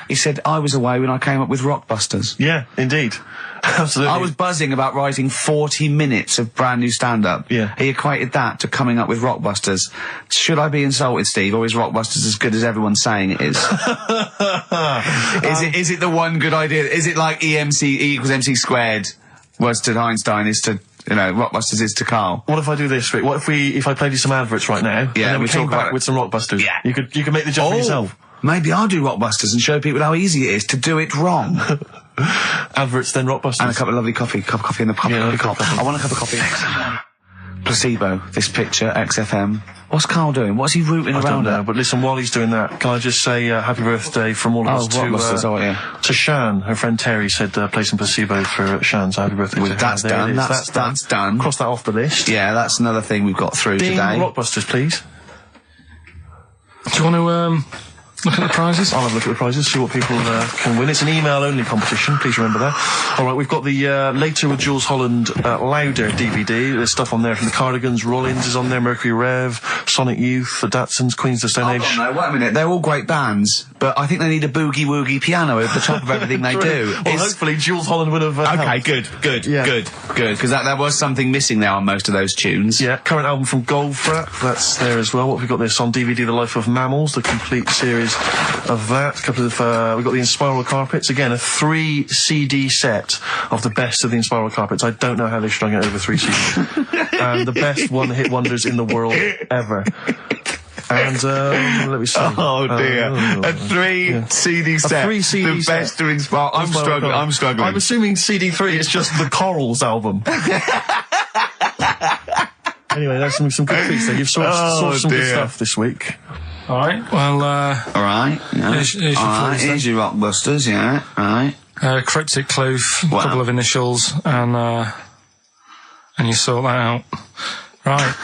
He said, I was away when I came up with Rockbusters. Yeah, indeed. Absolutely. I was buzzing about writing 40 minutes of brand new stand-up. Yeah. He equated that to coming up with Rockbusters. Should I be insulted, Steve, or is Rockbusters as good as everyone's saying it is? Is it the one good idea? Is it like E equals MC squared was to Einstein is to, Rockbusters is to Karl? What if I do this, Rick? What if I played you some adverts right now? Yeah, and then we came back with some Rockbusters. Yeah. You could make the jump for yourself. Maybe I'll do Rockbusters and show people how easy it is to do it wrong. Adverts, then Rockbusters. And a cup of lovely coffee. Cup of coffee in the pub. Yeah, I want a cup of coffee. Placebo, this picture, XFM. What's Karl doing? What's he rooting around I don't know, at? but listen, while he's doing that, can I just say happy birthday from all of us to Shan. Her friend Terry said play some Placebo for Shan, so happy birthday to her. That's done. That's done. Cross that off the list. Yeah, that's another thing we've got through today. Rockbusters, please. Do you want to look at the prizes? I'll have a look at the prizes, see what people can win. It's an email-only competition, please remember that. All right, we've got the Later with Jules Holland Louder DVD. There's stuff on there from the Cardigans, Rollins is on there, Mercury Rev, Sonic Youth, the Datsuns, Queens of the Stone Age. No, wait a minute. They're all great bands, but I think they need a boogie-woogie piano over the top of everything they do. Well, hopefully Jules Holland would have okay, helped. good, because there was something missing there on most of those tunes. Yeah, current album from Goldfrapp, that's there as well. What have we got this on DVD? The Life of Mammals, the complete series of that. A couple of we've got the Inspiral Carpets, again a 3 CD set of the best of the Inspiral Carpets. I don't know how they strung it over 3 CDs. And the best one-hit wonders in the world ever. And let me see. Oh dear, a 3 CD set. A 3 CD the set. best of Inspiral. I'm struggling. I'm assuming CD3 is just the Corals album. Anyway, there's some good treats there. You've sourced some good stuff this week. All right. Well, all right. Yeah. Here's your Rockbusters. Yeah. All right. Cryptic clue, a couple of initials, and you sort that out. Right.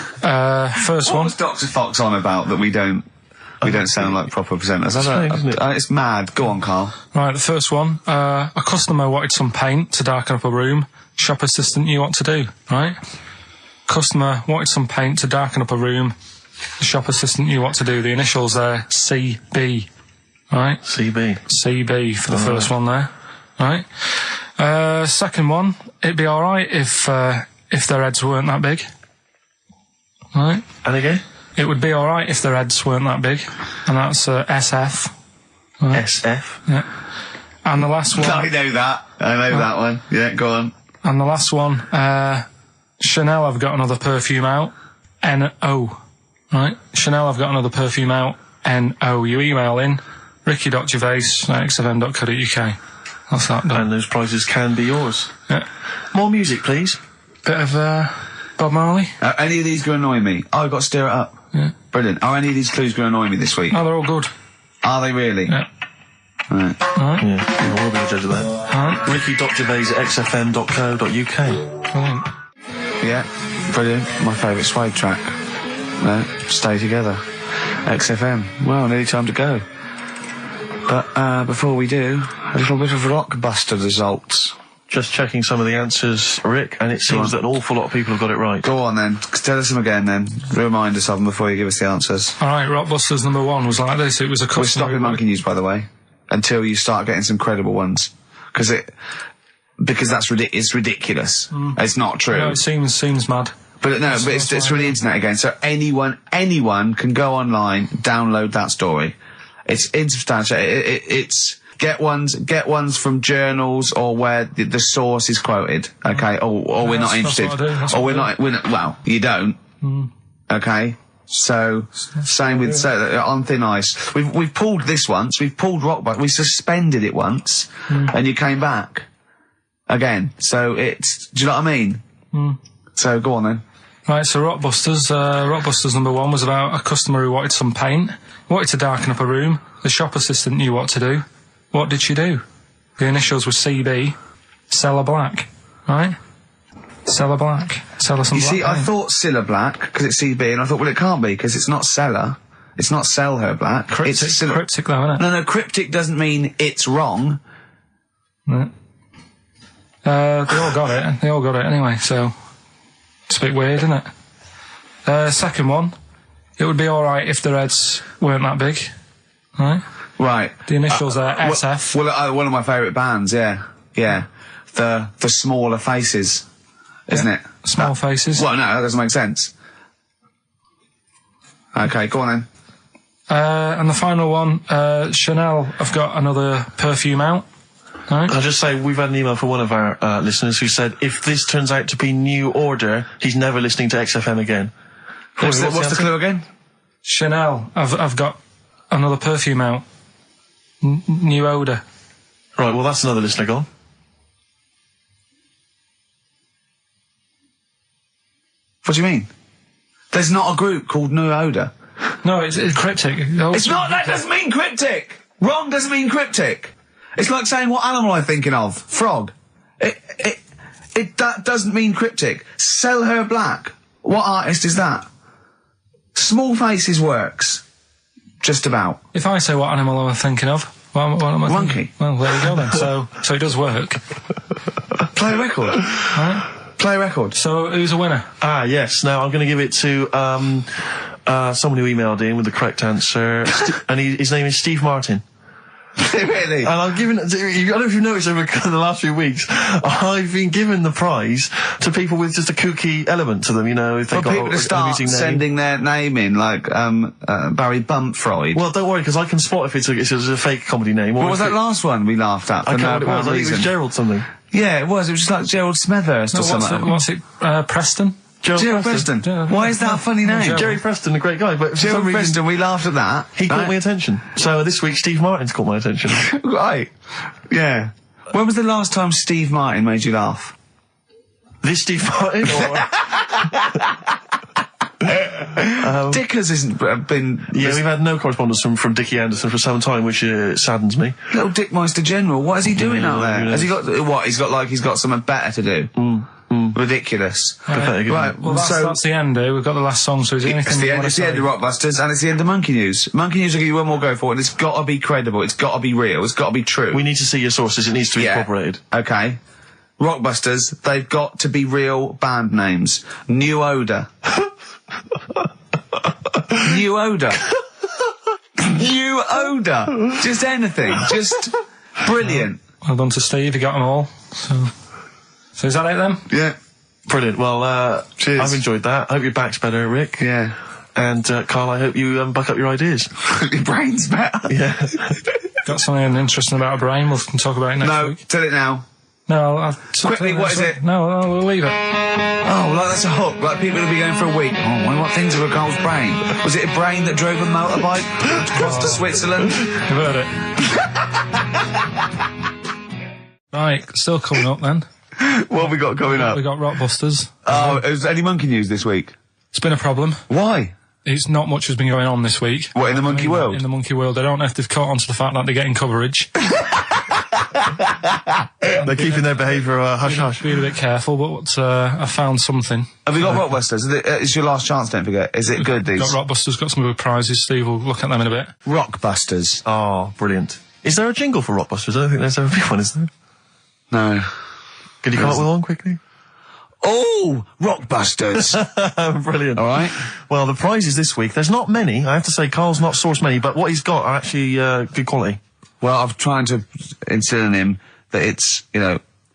First what one. Was Dr. Fox on about that we don't sound like proper presenters? It's mad. Go on, Karl. Right. The first one. A customer wanted some paint to darken up a room. Shop assistant knew what to do. Right. Customer wanted some paint to darken up a room. The shop assistant knew what to do. The initials there, CB. Right? CB for the first one there. Right? Second one, it'd be alright if their heads weren't that big. Right? And again? It would be alright if their heads weren't that big. And that's SF. Right? SF? Yeah. And the last one... I know that one. Yeah, go on. And the last one, Chanel have got another perfume out. N-O. Right, Chanel, I've got another perfume out. N-O. You email in ricky.gervais@xfm.co.uk. That's that done. And those prizes can be yours. Yeah. More music, please. Bit of Bob Marley. Any of these going to annoy me? Oh, I've got to stir it up. Yeah. Brilliant. Are any of these clues going to annoy me this week? No, they're all good. Are they really? Yeah. Right. Yeah, we'll be the judge of that. ricky.gervais@xfm.co.uk. Brilliant. Yeah, brilliant. My favourite Suede track. No, Stay Together. XFM. Well, nearly time to go. But before we do, a little bit of Rockbuster results. Just checking some of the answers, Rick, and it seems that an awful lot of people have got it right. Go on then. Tell us them again then. Remind us of them before you give us the answers. All right, Rockbusters number 1 was like this. It was a customer... We're stopping monkey news, by the way, until you start getting some credible ones. Because it's ridiculous. It's not true. No, it seems mad. But it's from the internet again. So anyone can go online, download that story. It's insubstantial. It's get ones from journals or where the source is quoted. Okay, or we're not interested. Or we're not. Well, you don't. Okay. So same with on thin ice. We've pulled this once. We've pulled Rockbusters. We suspended it once, and you came back again. So it's. Do you know what I mean? So go on then. Right, so Rockbusters number 1 was about a customer who wanted some paint, wanted to darken up a room. The shop assistant knew what to do. What did she do? The initials were CB, Cellar Black, right? Cellar Black. Sell her some black see, paint. I thought Cilla Black, because it's CB, and I thought, well, it can't be, because it's not Cellar. It's not Sell Her Black. Cryptic, it's cryptic though, isn't it? No, cryptic doesn't mean it's wrong. Right. They all got it. They all got it anyway, so... It's a bit weird, isn't it? Second one, it would be alright if their heads weren't that big. Right? Right. The initials are SF. Well, one of my favourite bands, yeah. The Smaller Faces, isn't it? Small Faces. Well, no, that doesn't make sense. Okay, go on then. And the final one, Chanel have got another perfume out. Right. I'll just say, we've had an email from one of our listeners who said, if this turns out to be New Order, he's never listening to XFM again. What's the clue again? Chanel, I've got another perfume out. New odour. Right, well, that's another listener gone. What do you mean? There's not a group called New Odour. No, it's cryptic. It's not, that doesn't mean cryptic! Wrong doesn't mean cryptic. It's like saying what animal I'm thinking of. Frog. That doesn't mean cryptic. Sell Her Black. What artist is that? Small Faces works. Just about. If I say what animal I'm thinking of, what am I Monkey. thinking? Well, there you go then. So it does work. Play a record. Right? Play a record. So who's a winner? Ah, yes. Now, I'm going to give it to someone who emailed in with the correct answer. And his name is Steve Martin. Really? And I'm giving it to, I don't know if you've noticed over the last few weeks, I've been giving the prize to people with just a kooky element to them, you know. If they've got people to start sending their name in, like Barry Bumpfreud. Well, don't worry, because I can spot if it's a fake comedy name. What was that last one we laughed at? I can't remember what it was. I think it was Gerald something. Yeah, it was. It was just like Gerald Smethurst or something. What's it? Preston? Gerald Preston. Why is that a funny name? Jerry Preston, a great guy, but Gerald Preston, we laughed at that. He caught my attention. So this week, Steve Martin's caught my attention. Right. Yeah. When was the last time Steve Martin made you laugh? This Steve Martin? Dickers hasn't been... Yeah, we've had no correspondence from Dickie Anderson for some time, which saddens me. Little Dickmeister General, what is he doing out there? Has he got... What? He's got something better to do. Ridiculous. Right, well, that's the end, We've got the last song, so is there anything it's the end of Rockbusters, and it's the end of Monkey News. Monkey News will give you one more go for it, and it's got to be credible, it's got to be real, it's got to be true. We need to see your sources, it needs to be corroborated. Okay. Rockbusters, they've got to be real band names. New Odour. New Odour. New Odour. Just anything. Just brilliant. Well done to Steve, he got them all. So is that it then? Yeah. Brilliant. Well, cheers. I've enjoyed that. I hope your back's better, Rick. Yeah. And, Carl, I hope you buck up your ideas. Your brain's better. Yeah. Got something interesting about a brain, we can talk about it next week. Tell it now. No, I'll quickly, what is it? No, we'll leave it. Oh, like that's a hook. Like people will be going for a week. Oh, I wonder what things are a Carl's brain. Was it a brain that drove a motorbike across to Switzerland? You've heard it. Right, still coming up then. What have we got coming up? We got Rockbusters. Oh, is there any Monkey News this week? It's been a problem. Why? It's not much has been going on this week. What, in the monkey world? In the monkey world. I don't know if they've caught on to the fact that they're getting coverage. They're keeping their behaviour hush-hush. Being a bit careful, but I found something. Have we got Rockbusters? It's your last chance, don't forget. Is it good, these? Got Rockbusters, got some good prizes. Steve will look at them in a bit. Rockbusters. Oh, brilliant. Is there a jingle for Rockbusters? I don't think there's ever been one, is there? No. Can you come up with one quickly? Oh, Rockbusters. Brilliant. All right. Well, the prizes this week, there's not many. I have to say, Carl's not sourced many, but what he's got are actually good quality. Well, I'm trying to instill in him that it's,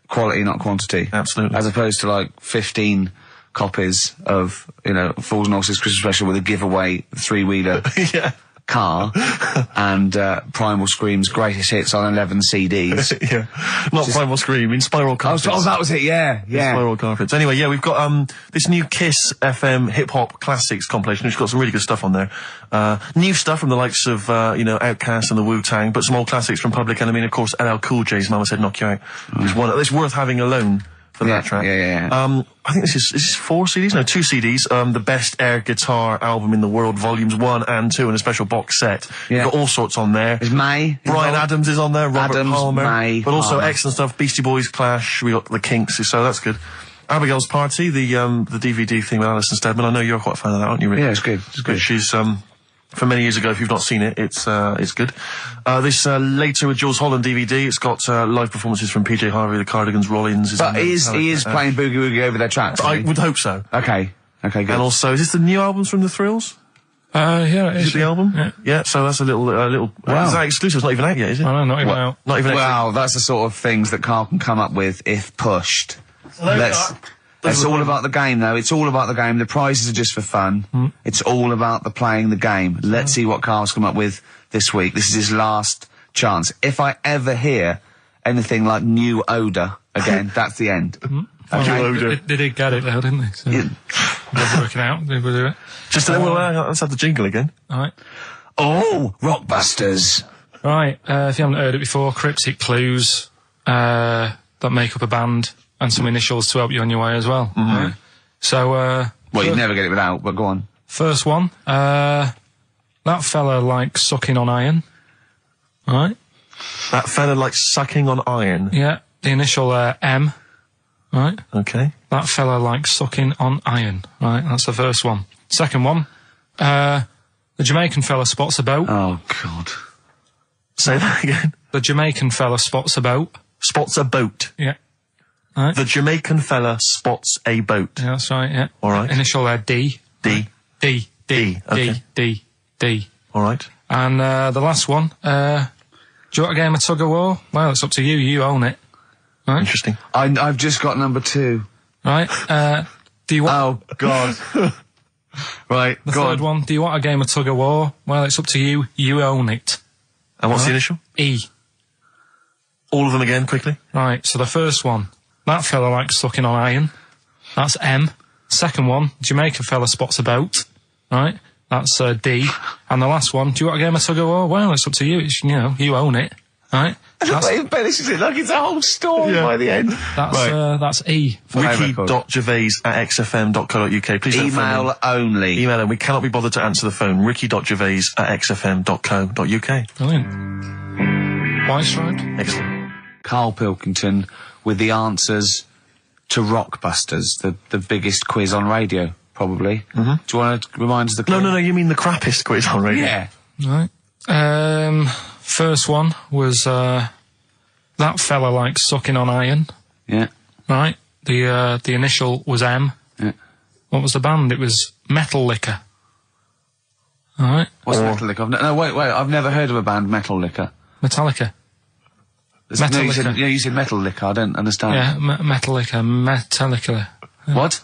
quality, not quantity. Absolutely. As opposed to, 15 copies of, Fools and Horses Christmas Special with a giveaway 3-wheeler yeah. car and Primal Scream's greatest hits on 11 CDs. Yeah. Not Primal Scream, in Spiral Carpets. Oh, that was it, yeah. Spiral Carpets. Anyway, yeah, we've got this new Kiss FM hip-hop classics compilation, which has got some really good stuff on there. New stuff from the likes of, Outkast and the Wu-Tang, but some old classics from Public Enemy and, of course, LL Cool J's Mama Said Knock You Out. It's worth having alone for that track. Yeah. I think this is 4 CDs? No, 2 CDs. The Best Air Guitar Album in the World, Volumes 1 and 2, and a special box set. Yeah. You've got all sorts on there. There's May. Brian Adams is on there, Robert Palmer. May, but also Palmer. excellent stuff. Beastie Boys, Clash, we got the Kinks, so that's good. Abigail's Party, the DVD thing with Alison Steadman. I know you're quite a fan of that, aren't you, Rick? Yeah, it's good. It's good. She's, from many years ago, if you've not seen it, it's good. This Later with Jules Holland DVD, it's got live performances from PJ Harvey, the Cardigans, Rollins. But he is playing Boogie Woogie over their tracks. I would hope so. Okay, good. And also, is this the new albums from The Thrills? Yeah, it Is is. it the album? Yeah. So that's a little. Wow. Is that exclusive? It's not even out yet, is it? I know, not even out. Not even out. Wow, that's the sort of things that Karl can come up with if pushed. It's all about the game, though. It's all about the game. The prizes are just for fun. It's all about the playing the game. Let's see what Karl's come up with this week. This is his last chance. If I ever hear anything like new odour again, that's the end. Okay. They did get it though, didn't they? So they're working out. They will do it. Just let's have the jingle again. All right. Oh, Rockbusters. Right. If you haven't heard it before, cryptic clues that make up a band and some initials to help you on your way as well. Right? So, Well, you'd never get it without, but go on. first one. That fella likes sucking on iron. Right. That fella likes sucking on iron. Yeah. The initial M. Right. Okay. That fella likes sucking on iron. Right. That's the first one. Second one. The Jamaican fella spots a boat. Oh, God. Say that again. The Jamaican fella spots a boat. Spots a boat. Yeah. Right. The Jamaican fella spots a boat. Yeah, that's right, yeah. All right. Initial D. D. D. D, okay. D. All right. And the last one, do you want a game of tug of war? Well, it's up to you. You own it. Right? Interesting. I've just got number 2. Right. Do you want... Oh, God. Right, the go third on. one, do you want a game of tug of war? Well, it's up to you. You own it. And what's the initial? E. All of them again, quickly. Right, so the first one, that fella likes sucking on iron. That's M. Second one, Jamaican fella spots a boat. Right, that's D. And the last one, do you want a game of tug of war? Well, it's up to you. It's, you own it. Right? He embellishes it like it's a whole story by the end. That's E. Ricky.gervais@xfm.co.uk. Please don't phone Email only. Email him. We cannot be bothered to answer the phone. Ricky.gervais@xfm.co.uk. Brilliant. White striped. Excellent. Karl Pilkington with the answers to Rockbusters, the biggest quiz on radio, probably. Do you want to remind us the quiz? No, you mean the crappiest quiz on radio? Yeah. Right. First one was, that fella likes sucking on iron. Yeah. Right. The initial was M. Yeah. What was the band? It was Metallica. Alright. What's Metallica? Wait, I've never heard of a band, Metallica. Metallica. No, you said Metallica, I don't understand. Yeah, Metallica. What?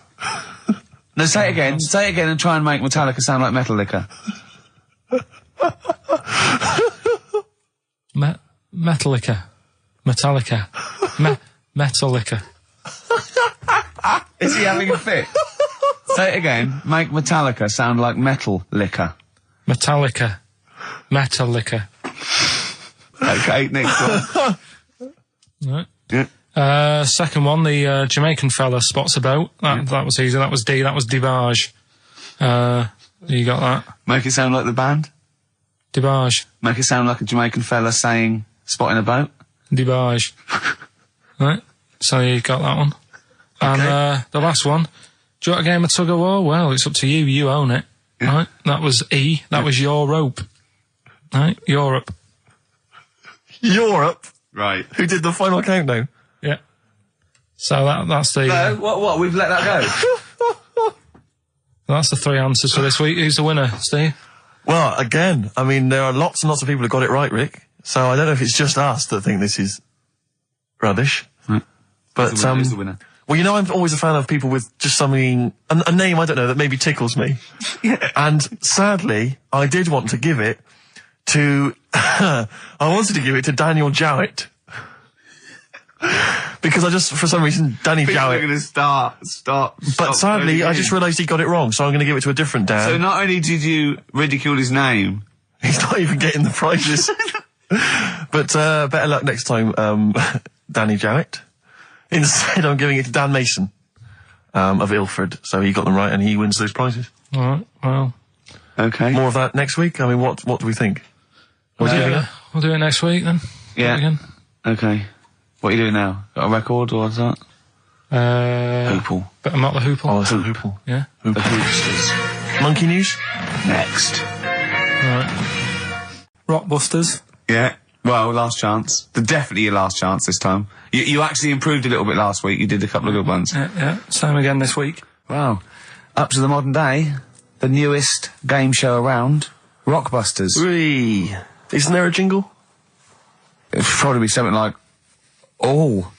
No, say it again. Say it again and try and make Metallica sound like Metallica. Metallica. Metallica. Is he having a fit? Say it again. Make Metallica sound like metal liquor. Metallica. Okay, next one. Right. Yeah. Second one, the Jamaican fella spots a boat. That was easy. That was D. That was Debage. You got that? Make it sound like the band. Debage. Make it sound like a Jamaican fella saying, spotting a boat. Debage. Right. So you got that one. And the last one, do you want a game of tug of war? Well, it's up to you. You own it. Yeah. Right. That was E. That was your rope. Right. Europe. Europe? Right. Who did the final countdown? Yeah. So that's the... No, what? We've let that go? That's the 3 answers for this week. Who's the winner, Steve? Well, again, I mean, there are lots and lots of people who got it right, Rick. So I don't know if it's just us that think this is rubbish. Right. But, Who's the winner? Well, I'm always a fan of people with just something, a name, I don't know, that maybe tickles me. Yeah. And sadly, I did want to give it to, I wanted to give it to Daniel Jowett. Because for some reason, Danny People are Jowett. going to start. But sadly, I just realised he got it wrong, so I'm going to give it to a different Dan. So not only did you ridicule his name, He's not even getting the prizes. But better luck next time, Danny Jowett. Instead, I'm giving it to Dan Mason of Ilford. So he got them right, and he wins those prizes. All right. Well, okay. More of that next week. I mean, what do we think? we'll do it next week then. Yeah. Again. Okay. What are you doing now? Got a record or what's that? Hoople. But I'm not the Hoople. Oh, it's a Hoople. Yeah. The Hoopsters. Monkey News? Next. All right. Rockbusters. Yeah. Well, last chance. Definitely your last chance this time. You actually improved a little bit last week. You did a couple of good ones. Yeah. Same again this week. Wow. Up to the modern day. the newest game show around, Rockbusters. Whee! Isn't there a jingle? It'd probably be something like, oh,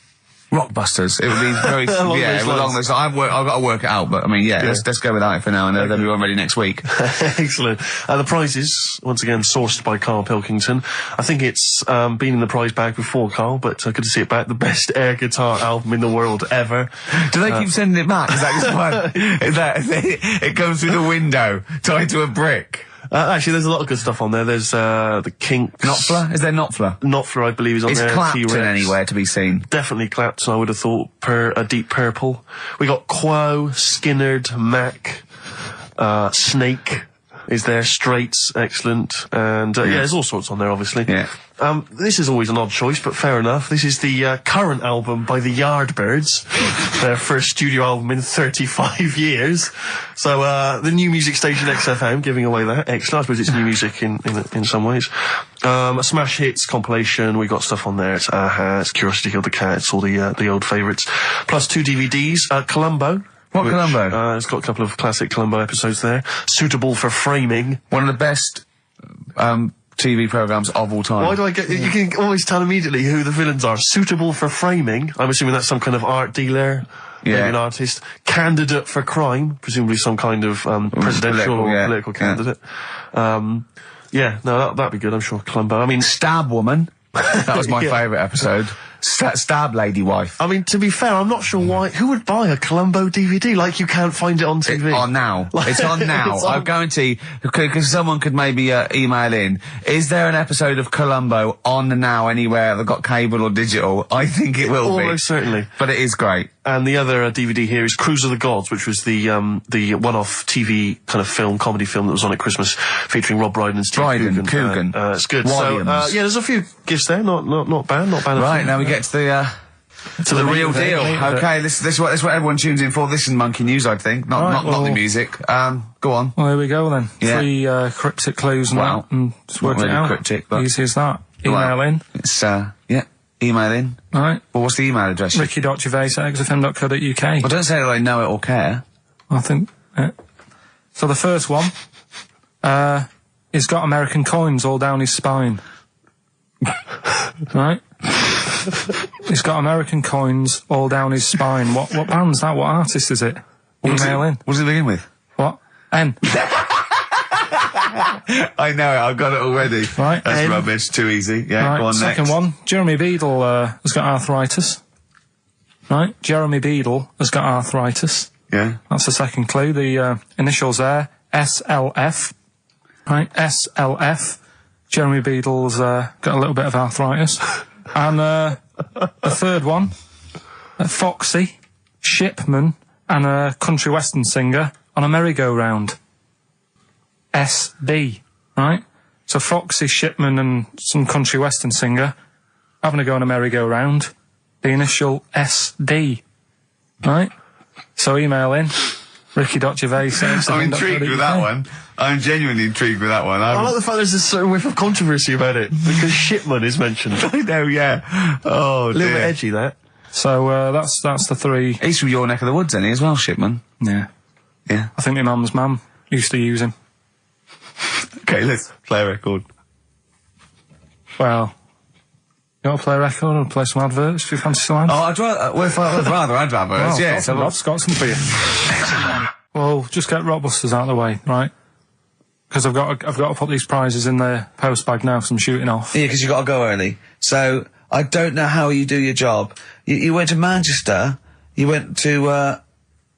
Rockbusters. It would be very, along those lines. I've got to work it out, but I mean, let's go without it for now, and they'll be all ready next week. Excellent. The prizes, once again, sourced by Karl Pilkington. I think it's been in the prize bag before, Karl, but good to see it back. The best air guitar album in the world ever. Do they keep sending it back? Is that just fun? Is that, it comes through the window, tied to a brick? Actually, there's a lot of good stuff on there. There's the Kinks. Knopfler? Is there Knopfler? Knopfler, I believe, is on there. Is Clapton T-Rex. anywhere to be seen? Definitely Clapton, I would have thought. A Deep Purple. We got Quo, Skinnerd, Mac, Snake is there, Straits, excellent. And, there's all sorts on there, obviously. Yeah. This is always an odd choice, but fair enough. This is the current album by the Yardbirds, their first studio album in 35 years. So the new music station XFM giving away that. Excellent. I suppose it's new music in some ways. A Smash Hits compilation. We got stuff on there. It's Aha, it's Curiosity Killed the Cat, it's all the old favourites. Plus 2 DVDs. Columbo. What Columbo? It's got a couple of classic Columbo episodes there. Suitable for framing. One of the best TV programmes of all time. Why do I get... You can always tell immediately who the villains are. Suitable for framing. I'm assuming that's some kind of art dealer. Maybe an artist. Candidate for crime. Presumably some kind of presidential or political candidate. That'd be good, I'm sure. Columbo. I mean... Stab Woman. That was my favourite episode. Stab Lady Wife. I mean, to be fair, I'm not sure why... Who would buy a Columbo DVD? Like, you can't find it on TV. It's on now. It's on now. I guarantee, because someone could maybe email in, is there an episode of Columbo on now anywhere that got cable or digital? I think it will be. Almost certainly. But it is great. And the other DVD here is Cruise of the Gods, which was the one-off TV kind of film, comedy film that was on at Christmas, featuring Rob Brydon and Steve Coogan. It's good. Williams. So, there's a few gifts there. Not bad. Right, now we get to the real deal. Okay, this is what everyone tunes in for. This is Monkey News, I think. Not the music. Go on. Well, here we go then. Yeah. 3 cryptic clues and just work it out. Cryptic, but easy as that. Email in. It's email in. Right. Well, what's the email address? ricky.gervais@xfm.co.uk. Well, don't say that I know it or care. I think. So the first one, he's got American coins all down his spine. Right? He's got American coins all down his spine. What band's that? What artist is it? Email in. What does it begin with? What? N. I know it, I've got it already. Right. That's rubbish, too easy. Yeah, right, go on second next. one, Jeremy Beadle has got arthritis. Right, Jeremy Beadle has got arthritis. Yeah. That's the second clue. The initials there, SLF. Right, SLF. Jeremy Beadle's got a little bit of arthritis. And the third one, Foxy, Shipman, and a country western singer on a merry-go-round. SB, right? So Foxy, Shipman, and some country western singer having a go on a merry-go-round. The initial SD, right? So email in, ricky.gervais. I'm intrigued with that one. I'm genuinely intrigued with that one. I like the fact there's a certain whiff of controversy about it, because Shipman is mentioned. I know, yeah. Oh, a little bit edgy, that. So that's the 3. He's from your neck of the woods, isn't he, as well, Shipman? Yeah. Yeah. I think my mum's mum used to use him. Okay, let's play a record. Well, you want to play a record or play some adverts? Do you fancy some ads? Oh, I'd rather adverts, yeah. I've got some for you. Well, just get Rockbusters out of the way, right? Because I've got to put these prizes in the post bag now, because I'm shooting off. Yeah, because you've got to go early. So, I don't know how you do your job. You went to Manchester, you went to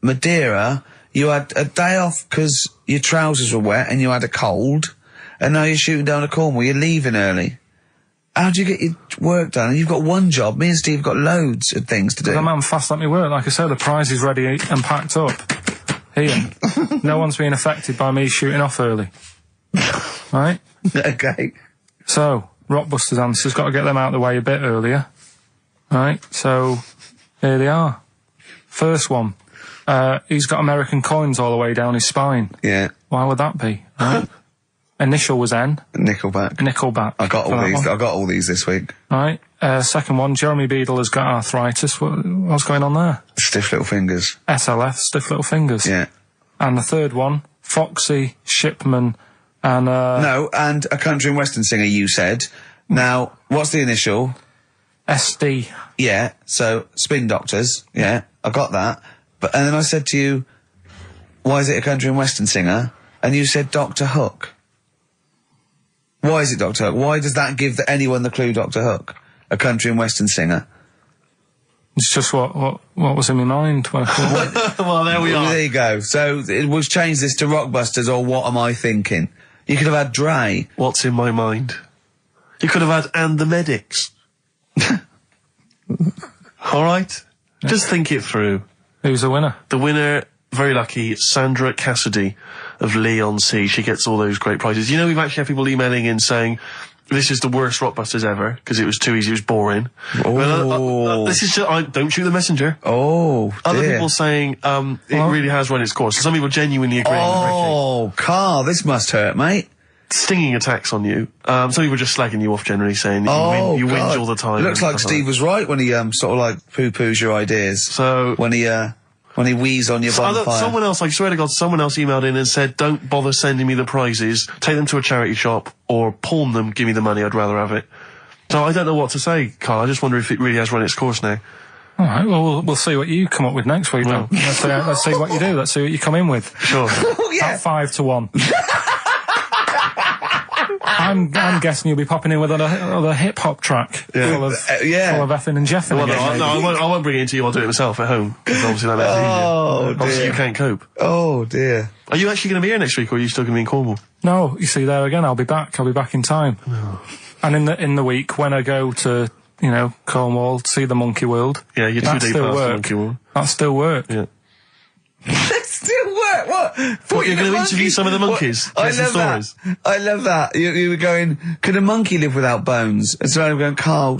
Madeira, you had a day off because your trousers were wet and you had a cold, and now you're shooting down to Cornwall, you're leaving early. How do you get your work done? And you've got one job, me and Steve have got loads of things to do. I'm fast at me work. Like I said, the prize is ready and packed up. Here. No one's being affected by me shooting off early. Right? Okay. So, Rockbusters answers, got to get them out of the way a bit earlier. Right? So, here they are. First one. He's got American coins all the way down his spine. Yeah. Why would that be? Right? Initial was N. Nickelback. I got all these this week. Right. Second one, Jeremy Beadle has got arthritis. What's going on there? Stiff little fingers. SLF, stiff little fingers. Yeah. And the third one, Foxy, Shipman, and No, and a country and western singer, you said. Now, what's the initial? SD. Yeah, so Spin Doctors. Yeah, I got that. And then I said to you, why is it a country and western singer? And you said Dr. Hook. Why is it Dr. Hook? Why does that give anyone the clue Dr. Hook? A country and western singer. It's just what was in my mind when I thought. Well, there we are. There you go. So we'll change this to Rockbusters or What Am I Thinking? You could have had Dre. What's in my mind? You could have had And the Medics. All right? Yeah. Just think it through. Who's the winner? The winner, very lucky, Sandra Cassidy of Leon C. She gets all those great prizes. You know, we've actually had people emailing in saying, this is the worst Rockbusters ever, because it was too easy, it was boring. Oh. This is just, don't shoot the messenger. Oh, dear. Other people saying, it really has run its course. Some people genuinely agree. Oh, Carl, this must hurt, mate. Stinging attacks on you. Some people just slagging you off generally, saying that you whinge all the time. Looks like Steve was right when he sort of like poo-poos your ideas. So when he wheezed on your bonfire. Someone else, I swear to God, someone else emailed in and said, don't bother sending me the prizes, take them to a charity shop, or pawn them, give me the money, I'd rather have it. So I don't know what to say, Carl. I just wonder if it really has run its course now. All right, well, we'll see what you come up with next week, then. Let's see what you do. Let's see what you come in with. Sure. Oh, yeah. At 5-1. I'm guessing you'll be popping in with another hip-hop track full of effing and jeffing. Well, I won't bring it into you, I'll do it myself at home. Obviously that makes it easier. Obviously you can't cope. Oh, dear. Are you actually going to be here next week, or are you still going to be in Cornwall? No, you see, there again, I'll be back in time. Oh. And in the week, when I go to, Cornwall, see the Monkey World. Yeah, you're 2 days past the Monkey World. That still work. Yeah. Still work? What, you're going to interview some of the monkeys? I love stories. That. I love that. You were going, could a monkey live without bones? And so I'm going, Carl,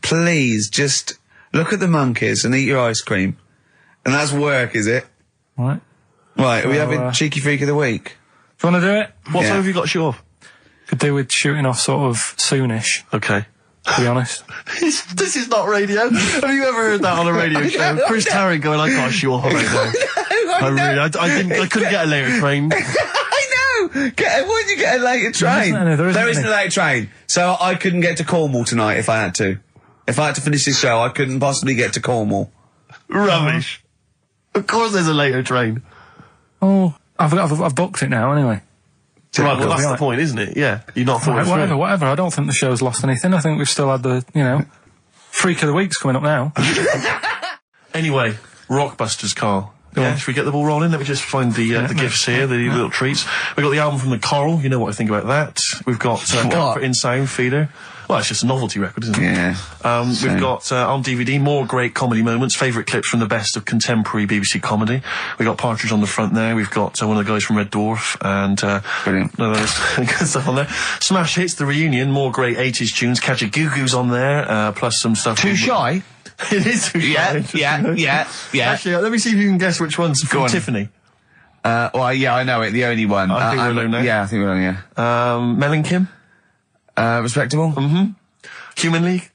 please, just look at the monkeys and eat your ice cream. And that's work, is it? Right. Right, are we having Cheeky Freak of the Week? Do you want to do it? What time have you got to shoot off? Could do with shooting off sort of soonish. Okay. To be honest. This is not radio. Have you ever heard that on a radio show? Chris Tarrant going, I can't shoot off right now. I couldn't get a later train. I know! Why did you get a later train? There isn't a later train. So I couldn't get to Cornwall tonight if I had to. If I had to finish this show, I couldn't possibly get to Cornwall. Rubbish. Of course there's a later train. Oh, I've booked it now anyway. Right, well that's the point, isn't it? Yeah. You've not thought whatever. I don't think the show's lost anything. I think we've still had the, Freak of the Week's coming up now. Anyway, Rockbusters, Carl. Yeah, should we get the ball rolling? Let me just find the gifts here, the little treats. We've got the album from the Coral, you know what I think about that. We've got Comfort in Sound Feeder. Well, it's just a novelty record, isn't it? Yeah. We've got on DVD more great comedy moments, favourite clips from the best of contemporary BBC comedy. We've got Partridge on the front there. We've got one of the guys from Red Dwarf and brilliant. Good stuff on there. Smash Hits, the reunion, more great 80s tunes. Catch a Goo Goo's on there, plus some stuff. Too Shy? It is Too Shy. Yeah. Actually, let me see if you can guess which one's from Tiffany. Well, yeah, I know it. The only one. I think we're alone now. Yeah, I think we're alone, yeah. Mel and Kim? Respectable? Mm-hmm. Human League?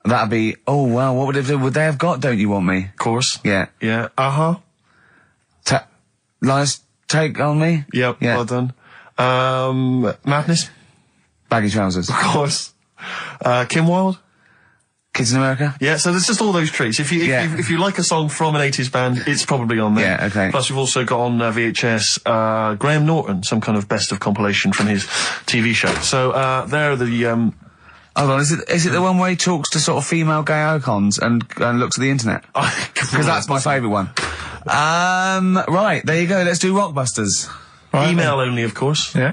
That'd be, oh wow, what would they have got Don't You Want Me? Of course. Yeah. Yeah. Uh-huh. Lies Take On Me? Yep, yeah. Well done. Madness? Baggy Trousers. Of course. Kim Wilde? Kids in America? Yeah, so there's just all those treats. If you like a song from an 80s band, it's probably on there. Yeah, okay. Plus we've also got on VHS, Graham Norton, some kind of best of compilation from his TV show. So, there are the, Hold on, is it the one where he talks to sort of female gay icons and looks at the internet? Because that's my favourite one. Right, there you go, let's do Rockbusters. Right, email only, of course. Yeah.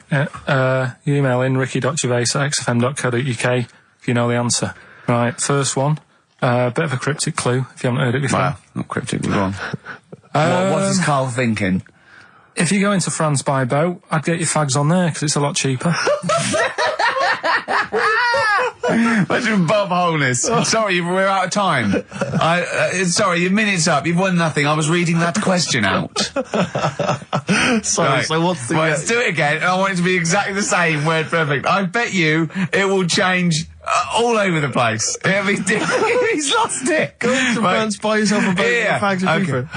You email in ricky.gervais@xfm.co.uk if you know the answer. Right, first one. Bit of a cryptic clue, if you haven't heard it before. Well, not cryptic, but go on. What is Carl thinking? If you go into France by boat, I'd get your fags on there, because it's a lot cheaper. Imagine Bob Holness. Sorry, we're out of time. Sorry, your minute's up. You've won nothing. I was reading that question out. Sorry, right. So what's the... Well, let's do it again, and I want it to be exactly the same, word perfect. I bet you it will change all over the place. I mean, he's lost it. Go to France, buy yourself a boat and fags are cheaper.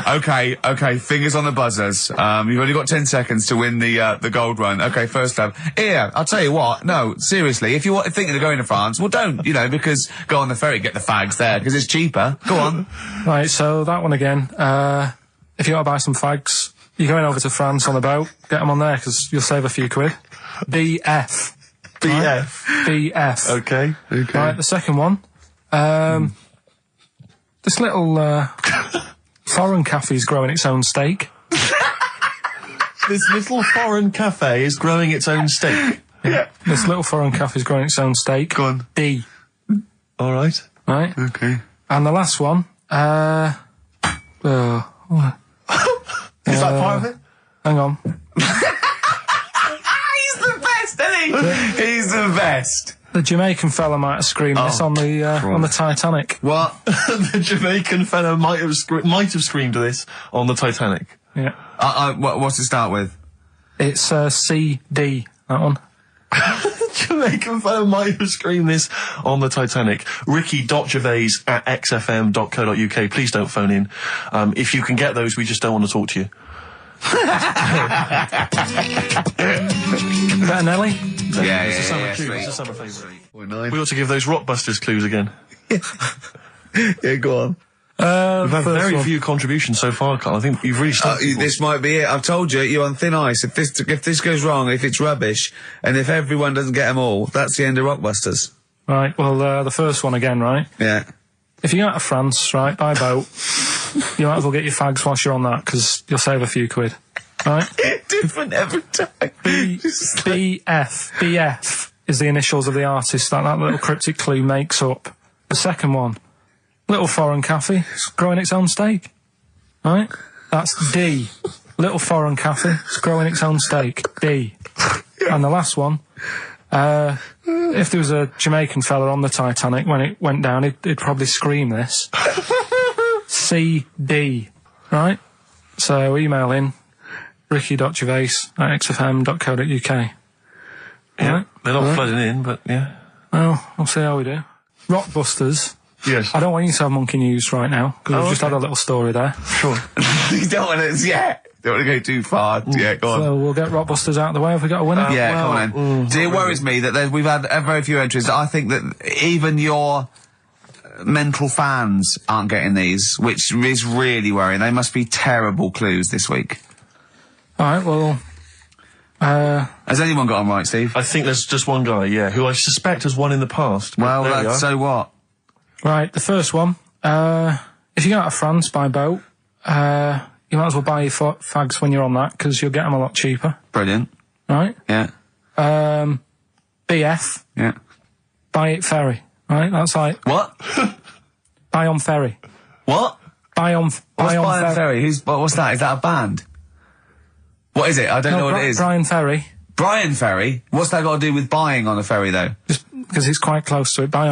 Okay, fingers on the buzzers. You've only got 10 seconds to win the gold run. Okay, first up. Here, I'll tell you what, no, seriously, if you're thinking of going to France, well don't, because go on the ferry, get the fags there, because it's cheaper. Go on. Right, so that one again. If you want to buy some fags, you're going over to France on a boat, get them on there, because you'll save a few quid. BF. BF. BF. Okay. Right, the second one. This little foreign cafe's growing its own steak. This little foreign cafe is growing its own steak. Yeah. This little foreign cafe's growing its own steak. Go on. D. All right. Right. Okay. And the last one. Is that part of it? Hang on. He's the best, isn't he? He's the best. The Jamaican fella might have screamed this on the Titanic. What? The Jamaican fella might have screamed this on the Titanic. Yeah. What's it start with? It's CD, that one. Jamaican fellow might have screamed this on the Titanic. Ricky.Gervais at xfm.co.uk. Please don't phone in. If you can get those, we just don't want to talk to you. Better Nelly? Yeah, It's a summer tune. It's a summer favourite. We ought to give those Rockbusters clues again. Yeah, go on. We've had very few contributions so far, Carl. I think you've really started. This might be it. I've told you, you're on thin ice. If this goes wrong, if it's rubbish, and if everyone doesn't get them all, that's the end of Rockbusters. Right, well, the first one again, right? Yeah. If you go out to France, right, by boat, you might as well get your fags whilst you're on that, because you'll save a few quid. Right? Different every time. BF is the initials of the artist that little cryptic clue makes up. The second one, little foreign cafe, it's growing its own steak. Right? That's D. Little foreign cafe, it's growing its own steak. D. And the last one, if there was a Jamaican fella on the Titanic when it went down, he'd probably scream this. CD. Right? So email in ricky.gervais at xfm.co.uk. Yeah, right? They're not flooding in, but yeah. Well, we'll see how we do. Rockbusters. Yes. I don't want you to have monkey news right now, because we've just had a little story there. Sure. You don't want to go too far. Yeah, go on. So we'll get Rockbusters out of the way. Have we got a winner? Come on then. See, it worries me that we've had very few entries. I think that even your mental fans aren't getting these, which is really worrying. They must be terrible clues this week. All right, well... has anyone got them right, Steve? I think there's just one guy, who I suspect has won in the past. Well, so what? Right, the first one. If you go out of France by boat, you might as well buy your fags when you're on that, because you'll get them a lot cheaper. Brilliant. Right? Yeah. BF. Yeah. Buy it ferry. Right? That's like... What? Buy on ferry. What? Buy on Ferry? What's that? Is that a band? What is it? I don't know what it is. Brian Ferry. Brian Ferry? What's that got to do with buying on a ferry, though? Just because it's quite close to it. Buy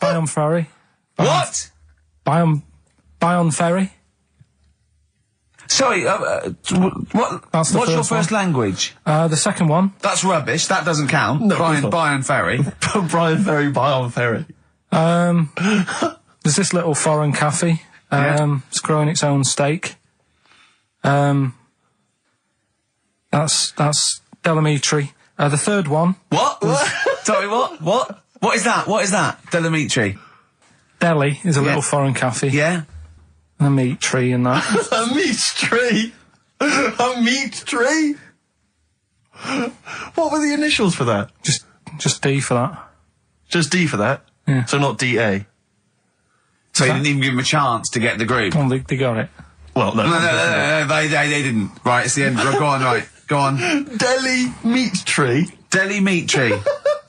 on ferry. What? Buy on ferry. Sorry, what's your first language? The second one. That's rubbish. That doesn't count. No, Brian Ferry. Brian Ferry, buy on ferry. There's this little foreign cafe. It's growing its own steak. That's Delamitri. The third one. What? Sorry, what? What is that? What is that? Delamitri. Delhi is a little foreign cafe. Yeah. And a meat tree and that. A meat tree? A meat tree? What were the initials for that? Just D for that. Just D for that? Yeah. So not DA? So you didn't even give them a chance to get the group? Well, they got it. Well, no. No, they didn't. Right, it's the end. Go on, right. Go on. Delhi meat tree? Delhi meat tree.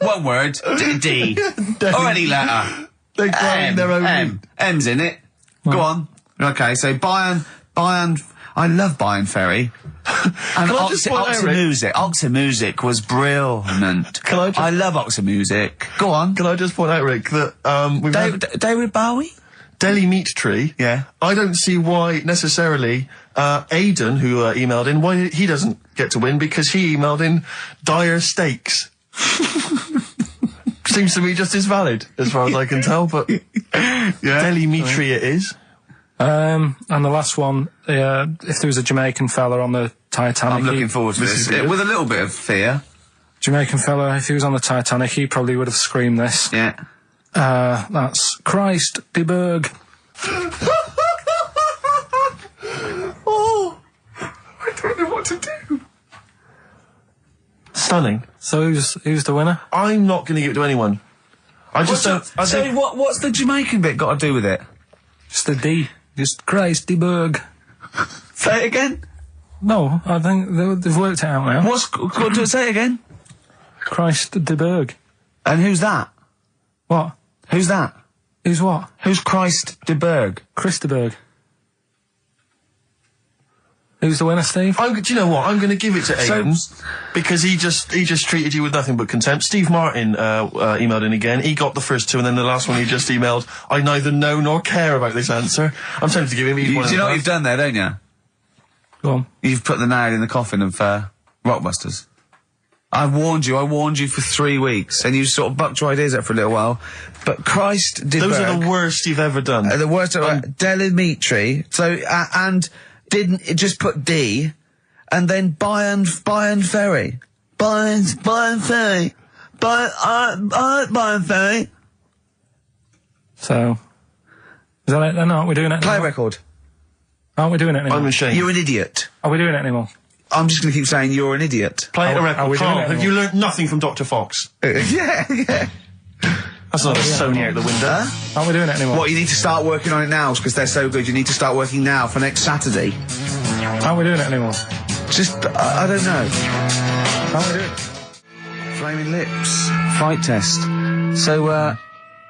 One word. D. Or any letter. They're growing their own meat. M's in it. Go on. Okay, so Bayern, I love Bayern Ferry. And Oxer Music was brilliant. I love Oxer Music. Go on. Can I just point out, Rick, that we've had David Bowie? Delhi Meat Tree. Yeah. I don't see why necessarily Aidan, who emailed in, why he doesn't get to win, because he emailed in dire steaks. Seems to me just as valid, as far as I can tell, but Delimitri it is. And the last one, if there was a Jamaican fella on the Titanic... I'm looking forward to this. With a little bit of fear. Jamaican fella, if he was on the Titanic, he probably would have screamed this. Yeah. That's Christ de Burg. Oh, I don't know what to do. Stunning. So who's the winner? I'm not going to give it to anyone. I just don't... What's the Jamaican bit got to do with it? Just the D. Just Christ de Burg. Say it again. No, I think they've worked it out now. Say it again. Christ de Burg. And who's that? What? Who's that? Who's what? Who's Christ de Burg? Chris de Burg. Who's the winner, Steve? Do you know what? I'm going to give it to Aidan because he just treated you with nothing but contempt. Steve Martin emailed in again. He got the first two, and then the last one he just emailed. I neither know nor care about this answer. I'm tempted to give him each one. Do you know what you've done there, don't you? Go on. You've put the nail in the coffin of Rockbusters. I warned you for 3 weeks, and you sort of bucked your ideas up for a little while. But Christ de Burg. Those are the worst you've ever done. The worst. Delimitri. So and. Didn't it just put D, and then Bayern Ferry. Bayern Ferry. Bayern Ferry. So, is that it then? Aren't we doing it anymore? Play record. Aren't we doing it anymore? I'm ashamed. You're an idiot. Are we doing it anymore? I'm just going to keep saying you're an idiot. Play a Are record. we doing Carl, it have you learnt nothing from Dr. Fox? Yeah. That's not a Sony out the window. Huh? Aren't we doing it anymore? What, you need to start working on it now, because they're so good. You need to start working now for next Saturday. Aren't we doing it anymore? Just, I don't know. Aren't we doing it? Flaming Lips. Fight test. So,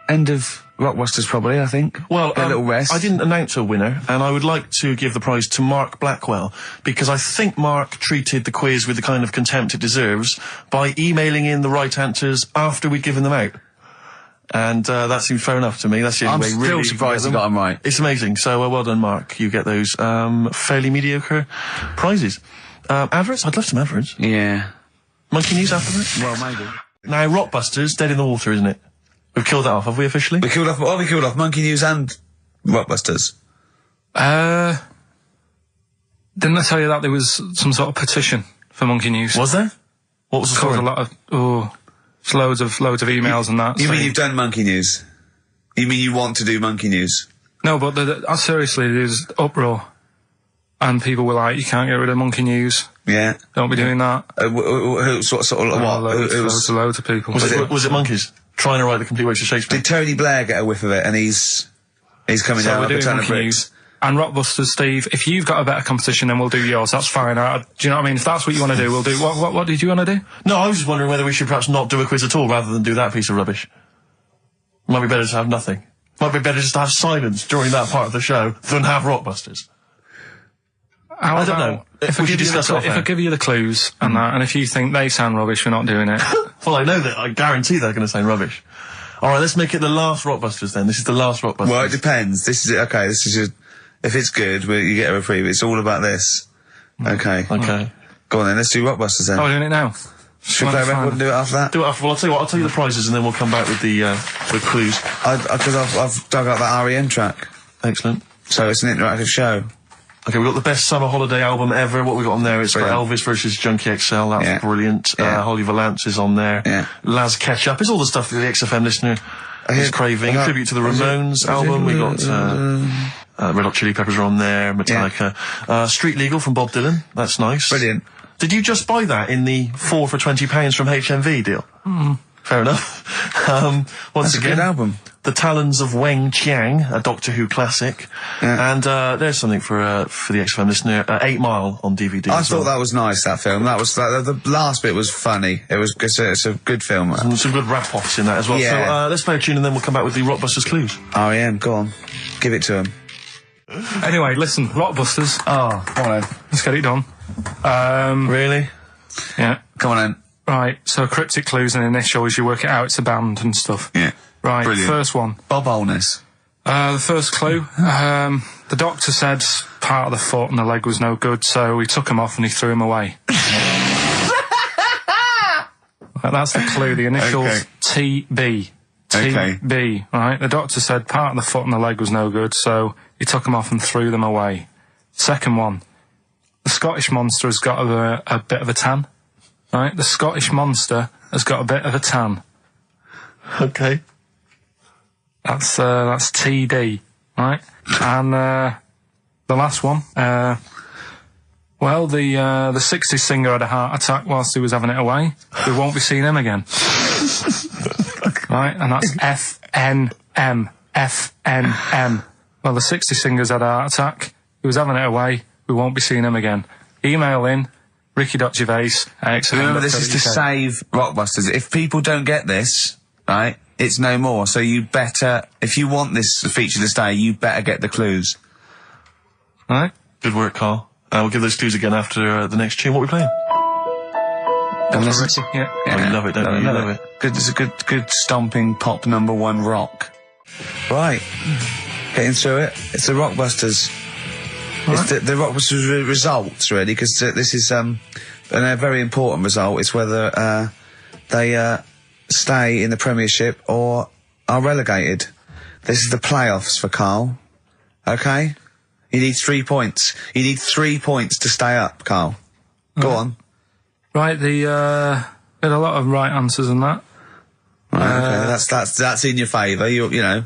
end of Rockbusters probably, I think. Well, a little rest. I didn't announce a winner, and I would like to give the prize to Mark Blackwell, because I think Mark treated the quiz with the kind of contempt it deserves by emailing in the right answers after we'd given them out. And that seems fair enough to me. That's the only way really. I'm still surprised you got them right. It's amazing. So well done, Mark. You get those fairly mediocre prizes. Adverts? I'd love some adverts. Yeah. Monkey News after that? Well, maybe. Now, Rockbusters, dead in the water, isn't it? We've killed that off, have we officially? We killed off Monkey News and Rockbusters. Didn't I tell you that there was some sort of petition for Monkey News? Was there? What was the story? A lot of, it's loads of emails and that. You mean you've done Monkey News? You mean you want to do Monkey News? No, but seriously, there's uproar. And people were like, you can't get rid of Monkey News. Yeah. Don't be doing that. Loads of people. Was it monkeys? Trying to write the complete works of Shakespeare? Did Tony Blair get a whiff of it, and he's coming down with a ton of bricks? And Rockbusters, Steve, if you've got a better competition, then we'll do yours. That's fine. Do you know what I mean? If that's what you want to do, we'll do. What did you want to do? No, I was just wondering whether we should perhaps not do a quiz at all, rather than do that piece of rubbish. Might be better to have nothing. Might be better just to have silence during that part of the show than have Rockbusters. I don't know. If I give you the clues and that, and if you think they sound rubbish, we're not doing it. Well, I know that. I guarantee they're going to sound rubbish. All right, let's make it the last Rockbusters then. This is the last Rockbusters. Well, it depends. This is it. Okay, this is your. If it's good, you get a reprieve. It's all about this. Okay. Okay. Go on then. Let's do Rockbusters then. Oh, we're doing it now. Should we play a record and do it after that? Do it after. Well, I'll tell you what. I'll tell you the prizes, and then we'll come back with the clues. Because I've dug up that REM track. Excellent. So it's an interactive show. Okay, we've got the best summer holiday album ever. What we got on there? It's got Elvis versus Junkie XL. That's brilliant. Holly Valance is on there. Yeah. Laz Ketchup. It's all the stuff that the XFM listener is craving. A tribute to the Ramones album. We got Red Hot Chili Peppers are on there. Metallica. Street Legal from Bob Dylan. That's nice. Brilliant. Did you just buy that in the 4 for £20 from HMV deal? Fair enough. Once again, a good album. The Talons of Weng Chiang, a Doctor Who classic. Yeah. And there's something for the XFM listener, 8 Mile on DVD. I thought that was nice, that film. That was the last bit was funny. It's a good film. Some good rap-offs in that as well. Yeah. So let's play a tune and then we'll come back with the Rockbusters clues. REM, go on. Give it to him. Anyway, listen, Rockbusters. Oh, come on then. Let's get it done. Really? Yeah. Come on then. Right, so cryptic clues and initials, you work it out, it's a band and stuff. Yeah. Right, Brilliant. First one. Bob Holness. The first clue, the doctor said part of the foot and the leg was no good, so he took him off and he threw him away. That's the clue. The initials Okay. TB. Okay. TB, right? The doctor said part of the foot and the leg was no good, so he took them off and threw them away. Second one. The Scottish monster has got a bit of a tan. Right? The Scottish monster has got a bit of a tan. Okay. That's TD, right? And the last one, well, the 60s singer had a heart attack whilst he was having it away. We won't be seeing him again. Right? And that's FNM. FNM. Well, the 60s singer's had a heart attack. He was having it away. We won't be seeing him again. Email in ricky.gervais@XFM. Remember, this is to save Rockbusters. If people don't get this, right, it's no more. So you better, if you want this feature to stay, you better get the clues. Right? Good work, Carl. We'll give those clues again after the next tune. What are we playing? And listen to, Yeah. Oh, you love it, don't you? You love it. Good, it's a good stomping pop #1 rock. Right. Getting through it. It's the Rockbusters. Right. It's the Rockbusters results, really, because this is a very important result. It's whether they stay in the Premiership or are relegated. This is the playoffs for Karl. Okay? You need 3 points. You need 3 points to stay up, Karl. Go on. Right, we had a lot of right answers in that. Right, okay, that's in your favour. You know.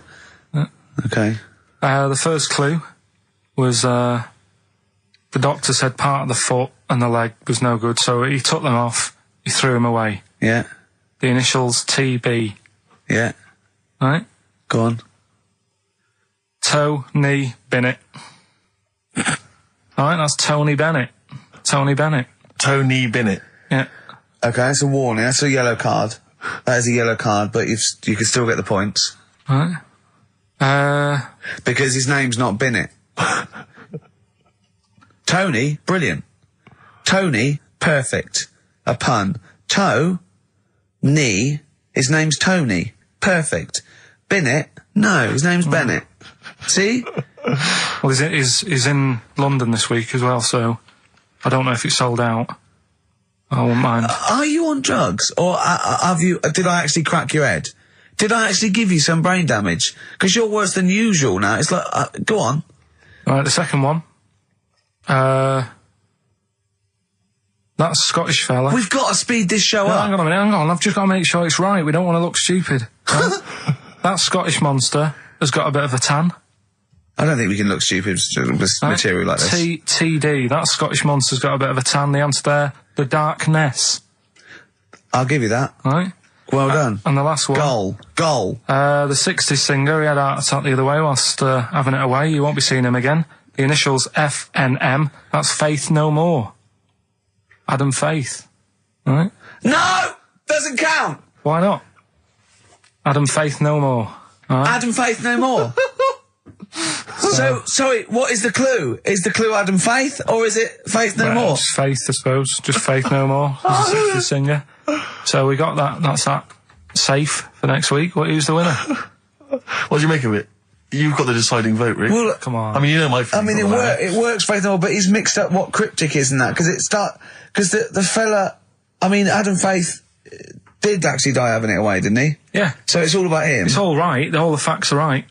Okay. The first clue was the doctor said part of the foot and the leg was no good, so he took them off. He threw them away. Yeah. The initials TB. Yeah. Right. Go on. Toe, knee, Bennett. Alright, that's Tony Bennett. Tony Bennett. Tony Bennett. Yeah. Okay, that's a warning. That's a yellow card. That is a yellow card, but you can still get the points. Right. Because his name's not Bennett. Tony, brilliant. Tony, perfect. A pun. Toe, knee, his name's Tony. Perfect. Bennett, no, his name's Bennett. See? Well, he's in London this week as well, so I don't know if it's sold out. I won't mind. Are you on drugs? Or did I actually crack your head? Did I actually give you some brain damage? Because you're worse than usual now. It's like, go on. Right, the second one. That Scottish fella. We've got to speed this show up. Hang on a minute, hang on. I've just got to make sure it's right. We don't want to look stupid. Right? That Scottish monster has got a bit of a tan. I don't think we can look stupid with material like this. TD. That Scottish monster's got a bit of a tan. The answer there, the darkness. I'll give you that. Right? Well done. And the last one. Goal. The 60s singer, he had a heart attack the other way whilst having it away. You won't be seeing him again. The initials FNM. That's Faith No More. Adam Faith. Right? No! Doesn't count! Why not? Adam Faith No More. Right? Adam Faith No More. So, sorry, what is the clue? Is the clue Adam Faith, or is it Faith No More? Just Faith, I suppose. Just Faith No More. He's a 60s singer. So we got that. That's that. Safe for next week. Who's the winner? What do you make of it? You've got the deciding vote, Rick. Well, Come on. I mean, you know my feelings. it works Faith No More, but he's mixed up what cryptic is and that, because the fella, I mean, Adam Faith did actually die having it away, didn't he? Yeah. So it's all about him. It's all right. All the facts are right.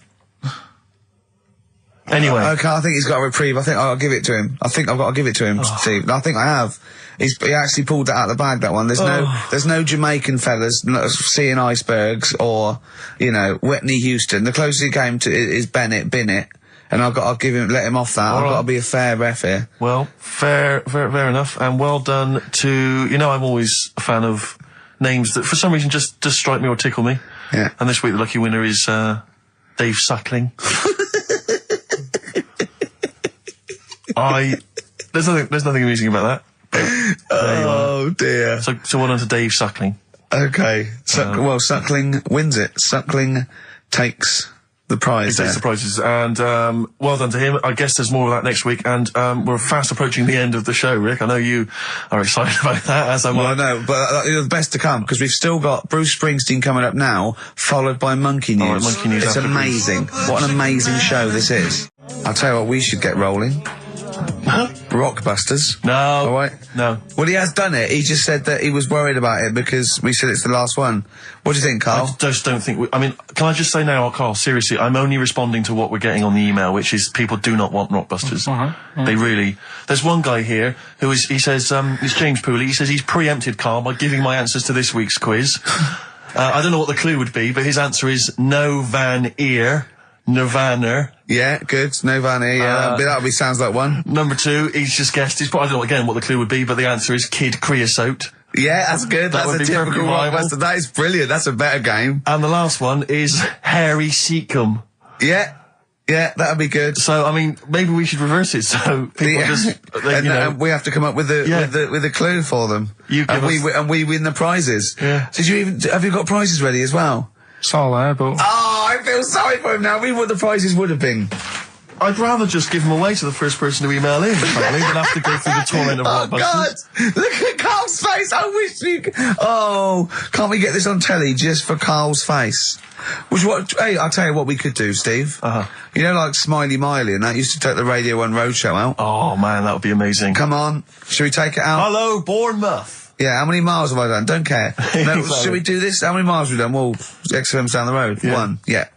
Anyway. Okay, I think he's got a reprieve. I think I'll give it to him. I think I've got to give it to him, Steve. I think I have. He actually pulled that out of the bag, that one. There's no Jamaican fellas seeing icebergs or, Whitney Houston. The closest he came to is Bennett, and I'll let him off that. I've got to be a fair ref here. Well, fair enough, and well done to, I'm always a fan of names that for some reason just strike me or tickle me. Yeah. And this week the lucky winner is, Dave Suckling. There's nothing amusing about that. Oh dear. So well done to Dave Suckling. Okay. Suckling wins it. Suckling takes the prize. He takes the prizes, and well done to him. I guess there's more of that next week, and we're fast approaching the end of the show, Rick. I know you are excited about that, as am I. Well, I know, but the best to come, because we've still got Bruce Springsteen coming up now, followed by Monkey News. All right, Monkey News It's after amazing. What an amazing show this is. I'll tell you what, we should get rolling. Rockbusters. No. All right. No. Well, he has done it. He just said that he was worried about it because we said it's the last one. What do you think, Carl? I just don't think I mean, can I just say now, Carl, seriously, I'm only responding to what we're getting on the email, which is people do not want Rockbusters. They really... There's one guy here who is, he says, it's James Pooley, he says he's preempted Carl by giving my answers to this week's quiz. I don't know what the clue would be, but his answer is No Van Ear, Nirvana. Yeah, good. No Van Ear, yeah. That sounds like one. Number 2, he's just guessed, I don't know again what the clue would be, but the answer is Kid Creosote. Yeah, that's good. That That's a typical Rockbuster. That is brilliant. That's a better game. And the last one is Harry Seacombe. Yeah, that'd be good. So, I mean, maybe we should reverse it so people just, and we have to come up with the clue for them. And we win the prizes. Yeah. Have you got prizes ready as well? It's all there, but... Oh, I feel sorry for him now. What the prizes would have been. I'd rather just give them away to the first person to email in, frankly, than have to go through the torrent of Rockbusters. Oh, God! Look at Carl's face! I wish you could... Oh, can't we get this on telly just for Carl's face? Hey, I'll tell you what we could do, Steve. You know, like Smiley Miley and that used to take the Radio 1 Roadshow out? Oh, man, that would be amazing. Come on. Should we take it out? Hello, Bournemouth. Yeah, how many miles have I done? Don't care. No, should we do this? How many miles have we done? Well, XFM's down the road. Yeah. 1. Yeah.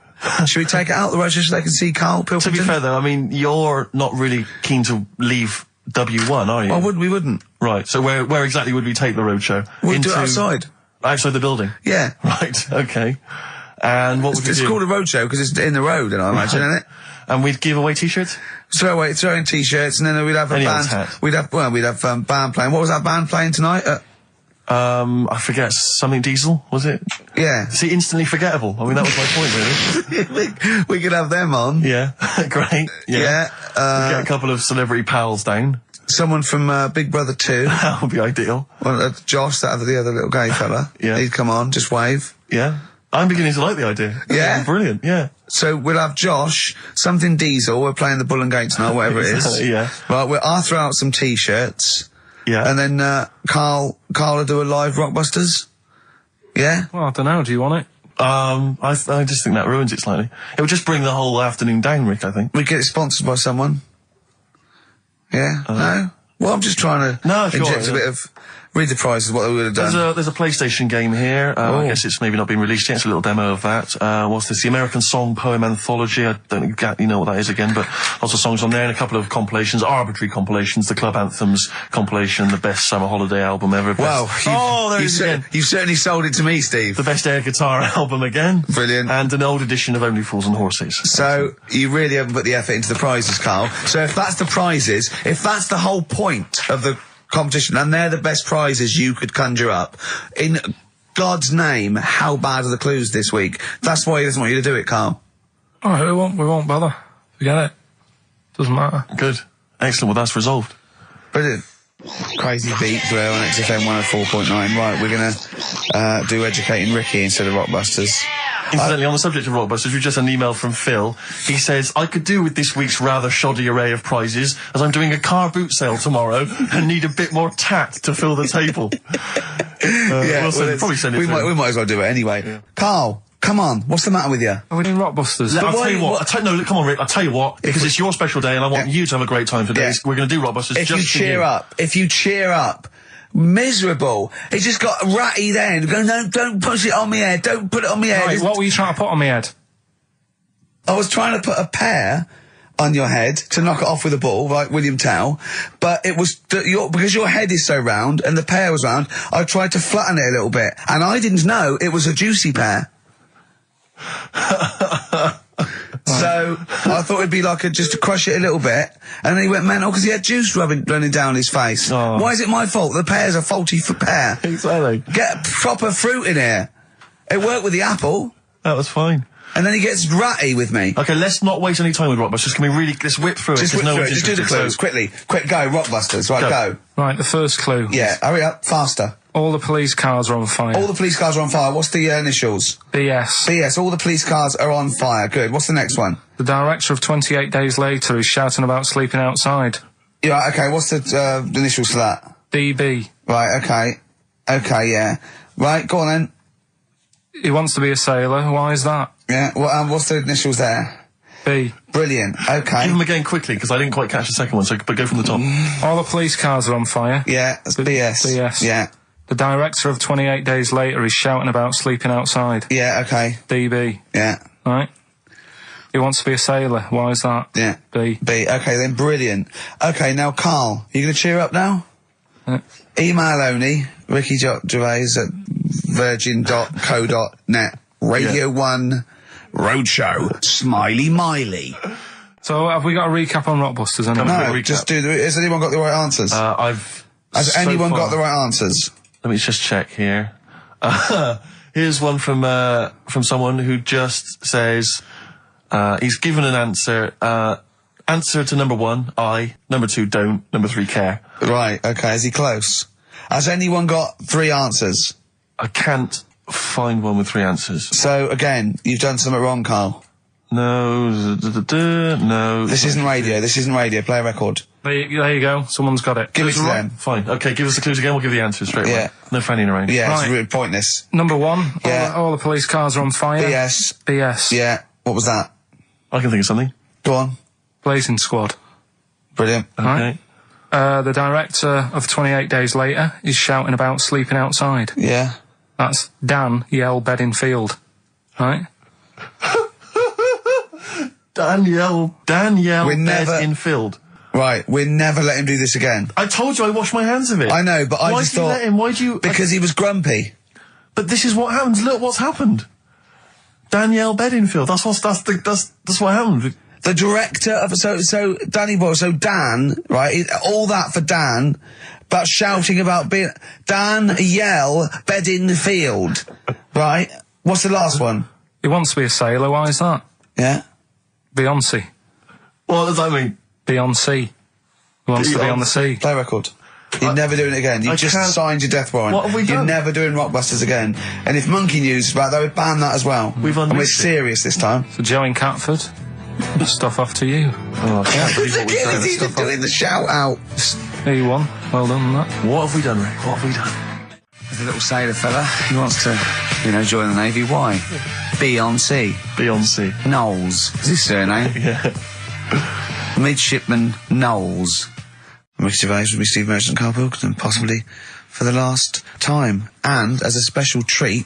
Should we take it out the road so they can see Karl Pilkington? To be fair, though, I mean, you're not really keen to leave W1, are you? Well, we wouldn't. Right, so where exactly would we take the roadshow? We'd do it outside. Outside the building? Yeah. Right, okay. And what would we do? It's called a roadshow because it's in the road, and I imagine, isn't it? And we'd give away T-shirts? Throw in T-shirts, and then we'd have a band. We'd have band playing. What was that band playing tonight? I forget, something Diesel, was it? Yeah. See, instantly forgettable. I mean, that was my point, really. we could have them on. Yeah, great. Yeah. Get a couple of celebrity pals down. Someone from Big Brother 2. That would be ideal. Well, Josh, the other little gay fella. Yeah. He'd come on, just wave. Yeah. I'm beginning to like the idea. Yeah. Brilliant, yeah. So we'll have Josh, something Diesel, we're playing the Bull and Gate tonight, whatever it is. Yeah. Right, I'll throw out some T-shirts. Yeah. And then Karl will do a live Rockbusters. Yeah? Well, I don't know. Do you want it? I just think that ruins it slightly. It would just bring the whole afternoon down, Rick, I think. We get it sponsored by someone. Yeah? No? Well, I'm just trying to inject a bit of... Read the prizes, what they would have done. There's a PlayStation game here. I guess it's maybe not been released yet. It's a little demo of that. What's this? The American Song Poem Anthology. I don't exactly know what that is again, but lots of songs on there and a couple of compilations, arbitrary compilations, the Club Anthems compilation, the best summer holiday album ever. Wow. There it is again. You've certainly sold it to me, Steve. The best air guitar album again. Brilliant. And an old edition of Only Fools and Horses. So, you really haven't put the effort into the prizes, Karl. So if that's the prizes, if that's the whole point of the competition, and they're the best prizes you could conjure up, in God's name, how bad are the clues this week? That's why he doesn't want you to do it, Karl. Oh, we won't bother. Forget it. Doesn't matter. Good. Excellent. Well, that's resolved. Brilliant. Crazy beat there on XFM 104.9. Right, we're gonna do Educating Ricky instead of Rockbusters. Incidentally, on the subject of Rockbusters, we just had an email from Phil. He says, I could do with this week's rather shoddy array of prizes, as I'm doing a car boot sale tomorrow and need a bit more tact to fill the table. Probably send it we might as well do it anyway. Yeah. Karl, come on, what's the matter with you? Are we doing Rockbusters? I'll tell you what. Come on, Rick, I'll tell you what, because it's your special day and I want you to have a great time today. Yeah. We're going to do Rockbusters if you cheer up. Miserable. It just got ratty then. Go, no, don't push it on my head. Don't put it on my head. Right, what were you trying to put on my head? I was trying to put a pear on your head to knock it off with a ball, like William Tell, but it was because your head is so round and the pear was round, I tried to flatten it a little bit, and I didn't know it was a juicy pear. So I thought it'd be like just to crush it a little bit, and then he went mental because he had juice running down his face. Oh. Why is it my fault? The pear's a faulty pear. Exactly. Get proper fruit in here. It worked with the apple. That was fine. And then he gets ratty with me. Okay, let's not waste any time with Rockbusters. let's whip through it. Just do the clues, quickly. Quick, go, Rockbusters. Right, go. Right, the first clue. Yeah, hurry up, faster. All the police cars are on fire. All the police cars are on fire. What's the initials? BS. BS, all the police cars are on fire. Good. What's the next one? The director of 28 Days Later is shouting about sleeping outside. Yeah, okay, what's the initials for that? DB. Right, okay. Okay, yeah. Right, go on then. He wants to be a sailor. Why is that? Yeah, well, what's the initials there? B. Brilliant. Okay. Give them again quickly, because I didn't quite catch the second one, but go from the top. All the police cars are on fire. Yeah, that's BS. BS. Yeah. The director of 28 Days Later is shouting about sleeping outside. Yeah, okay. DB. Yeah. Right? He wants to be a sailor. Why is that? Yeah. B. B. Okay, then brilliant. Okay, now Carl, you going to cheer up now? Email only, Ricky Gervais at virgin.co.net. Radio 1 Roadshow. Smiley Miley. So have we got a recap on Rockbusters? No, just do the... Has anyone got the right answers? Has anyone got the right answers? Let me just check here. Here's one from someone who just says, he's given an answer. Answer to number 1, I. Number 2, don't. Number 3, care. Right, okay, is he close? Has anyone got 3 answers? I can't find one with 3 answers. So, again, you've done something wrong, Carl. No, no. This isn't radio, play a record. There you go, someone's got it. Give it to them. Fine, okay, give us the clues again, we'll give the answers straight away. No fanning around. Yeah, Right. it's really pointless. Number 1, Yeah. all the police cars are on fire. BS. BS. Yeah, what was that? I can think of something. Go on. Blazing Squad. Brilliant. Okay. Right. The director of 28 Days Later is shouting about sleeping outside. Yeah. That's Dan Yell Bedingfield. Right? Danielle We're never- Bedingfield. Right, we'll never let him do this again. I told you I washed my hands of it. I know, but I Why just did you thought... let him? Why do you... Because he was grumpy. But this is what happens. Look what's happened. Danielle Bedingfield. That's what happened. The director of... So Danny Boy, so Dan, right, all that for Dan, but shouting about being... Dan Yell Bedingfield, right? What's the last one? He wants to be a sailor, why is that? Yeah? Beyonce. What does that mean? Beyonce. Who wants to be on the sea. Play a record. You're never doing it again. You just can't- signed your death warrant. What have we You're done? never doing Rockbusters again. And if Monkey News is back, they would ban that as well. We've And we're unleashed it. serious this time. So Joe in Catford, stuff off to you. Oh, I can't believe what we've done. He's even doing the shout out. There you won. Well done on that. What have we done, Rick? What have we done? There's a little sailor fella. He wants to, join the Navy. Why? Beyonce. Beyonce. Knowles. Is his surname? Yeah. Midshipman Knowles. Ricky Gervais with me, Steve Merchant, Karl Pilkington, possibly for the last time. And as a special treat,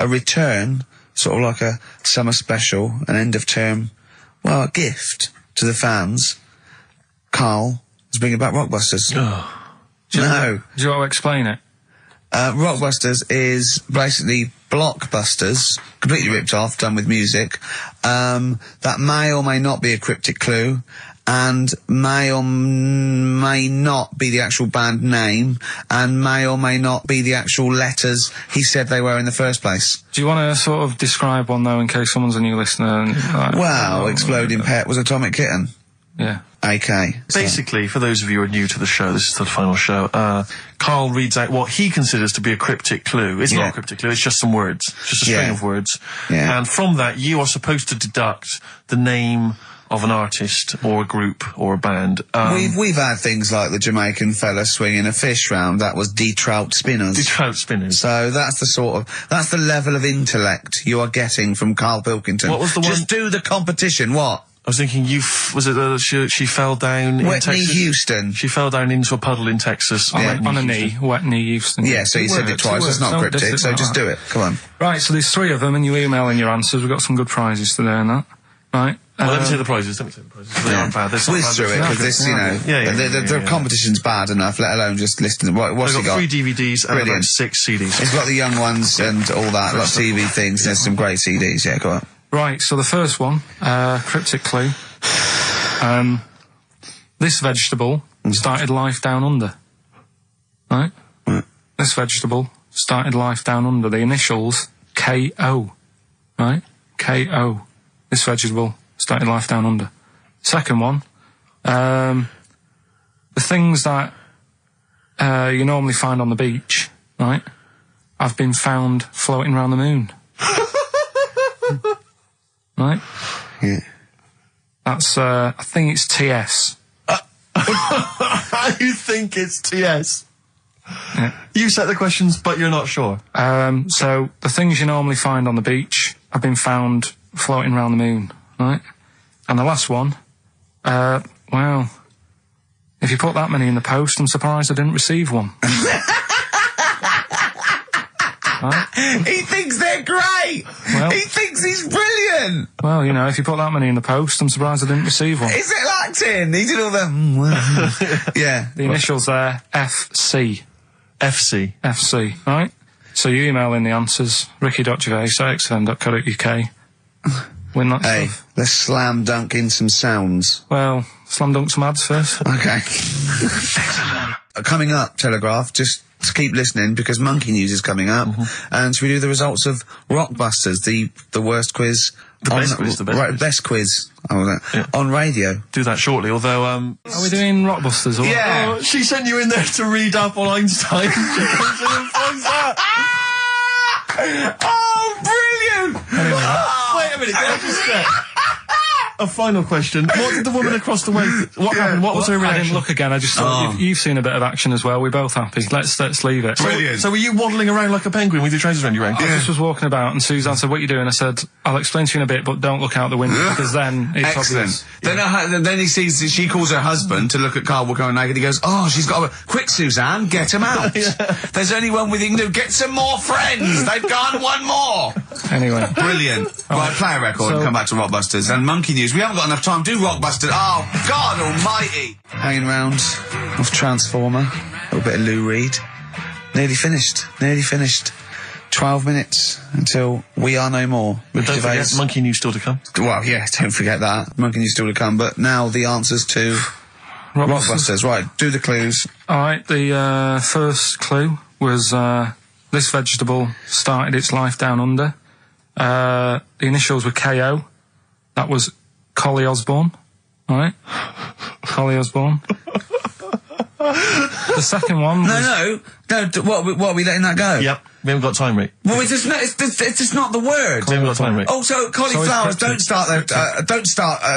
a return, sort of like a summer special, an end of term, well, a gift to the fans. Carl is bringing back Rockbusters. Do you No. Do you want to explain it? Rockbusters is basically blockbusters, completely ripped off, done with music, that may or may not be a cryptic clue, and may or may not be the actual band name, and may or may not be the actual letters he said they were in the first place. Do you want to sort of describe one, though, in case someone's a new listener? And, Well, Exploding Pet was Atomic Kitten. Yeah. AK. So- Basically, for those of you who are new to the show, this is the final show, Carl reads out what he considers to be a cryptic clue. It's not a cryptic clue, it's just some words. Just a string of words. Yeah. And from that, you are supposed to deduct the name of an artist or a group or a band. We've had things like the Jamaican fella swinging a fish round. That was D-Trout Spinners. Trout spinners. So that's the level of intellect you are getting from Karl Pilkington. What was the one- Just do the competition, what? I was thinking, she fell down in Whitney Texas? Houston. She fell down into a puddle in Texas. On Whitney a Houston. knee, wet knee Houston. Yeah, so you said it twice. It's not cryptic, so just do it. Come on. Right, so there's 3 of them, and you email in your answers. We've got some good prizes today and that. Right. Well, let me take the prizes. They aren't bad. They're Whiz through it, because this, the competition's bad enough, let alone just listen. What's I've he got got? 3 DVDs and Brilliant. about 6 CDs. He's got the young ones and all that, like TV things. There's some great CDs. Yeah, go on. Right, so the first one, cryptic clue. This vegetable started life down under. Right? This vegetable started life down under. The initials K-O. Right? K-O. This vegetable started life down under. Second one, the things that you normally find on the beach, right, have been found floating around the moon. Right? Yeah. That's, I think it's TS. You think it's TS? Yeah. You set the questions, but you're not sure. So the things you normally find on the beach have been found floating around the moon, right? And the last one, well, if you put that many in the post, I'm surprised I didn't receive one. Right? He thinks they're great! Well, he thinks he's brilliant! Well, you know, if you put that many in the post, I'm surprised I didn't receive one. Is it acting? He did all the... yeah. The initials there, FC. FC. FC, right? So you email in the answers, ricky.gervais@xfm.co.uk. Win that stuff. Let's slam dunk in some sounds. Well, slam dunk some ads first. Okay. Coming up, Telegraph, just keep listening because Monkey News is coming up. And so we do the results of Rockbusters, the worst quiz. The best quiz. Best quiz. On radio. Do that shortly, although, Are we doing Rockbusters or what? Yeah. Oh, she sent you in there to read up on Einstein. She comes in and finds that. Oh, brilliant! Anyway, Wait a minute, can I just check? A final question. What did the woman across the way... What happened? What was her I reaction? didn't look again. I just thought you've seen a bit of action as well. We're both happy. Let's leave it. Brilliant. So were you waddling around like a penguin with your trousers around your ankles? I just was walking about and Suzanne said, "What are you doing?" I said, "I'll explain to you in a bit, but don't look out the window because then it's Excellent. obvious." Then he sees, she calls her husband to look at Carl walking around naked. He goes, "Oh, she's got a... Quick, Suzanne, get him out. There's only one with you can do. Get some more friends. They've gone one more." Anyway. Brilliant. Right, play a record and come back to Rockbusters. And Monkey News. We haven't got enough time. Do Rockbusters. Oh, God almighty. Hanging around off Transformer. A little bit of Lou Reed. Nearly finished. 12 minutes until we are no more. But don't forget, Monkey News still to come. Well, yeah, don't forget that. Monkey News still to come. But now the answers to Rockbusters. Right, do the clues. Alright, the first clue was this vegetable started its life down under. The initials were KO. That was Collie Osborne. Alright? Collie Osborne. The second one was... No, what are we letting that go? Yep. We haven't got time, Rick. Well, it's just not the word. We haven't got time, Rick. Also, cauliflowers don't start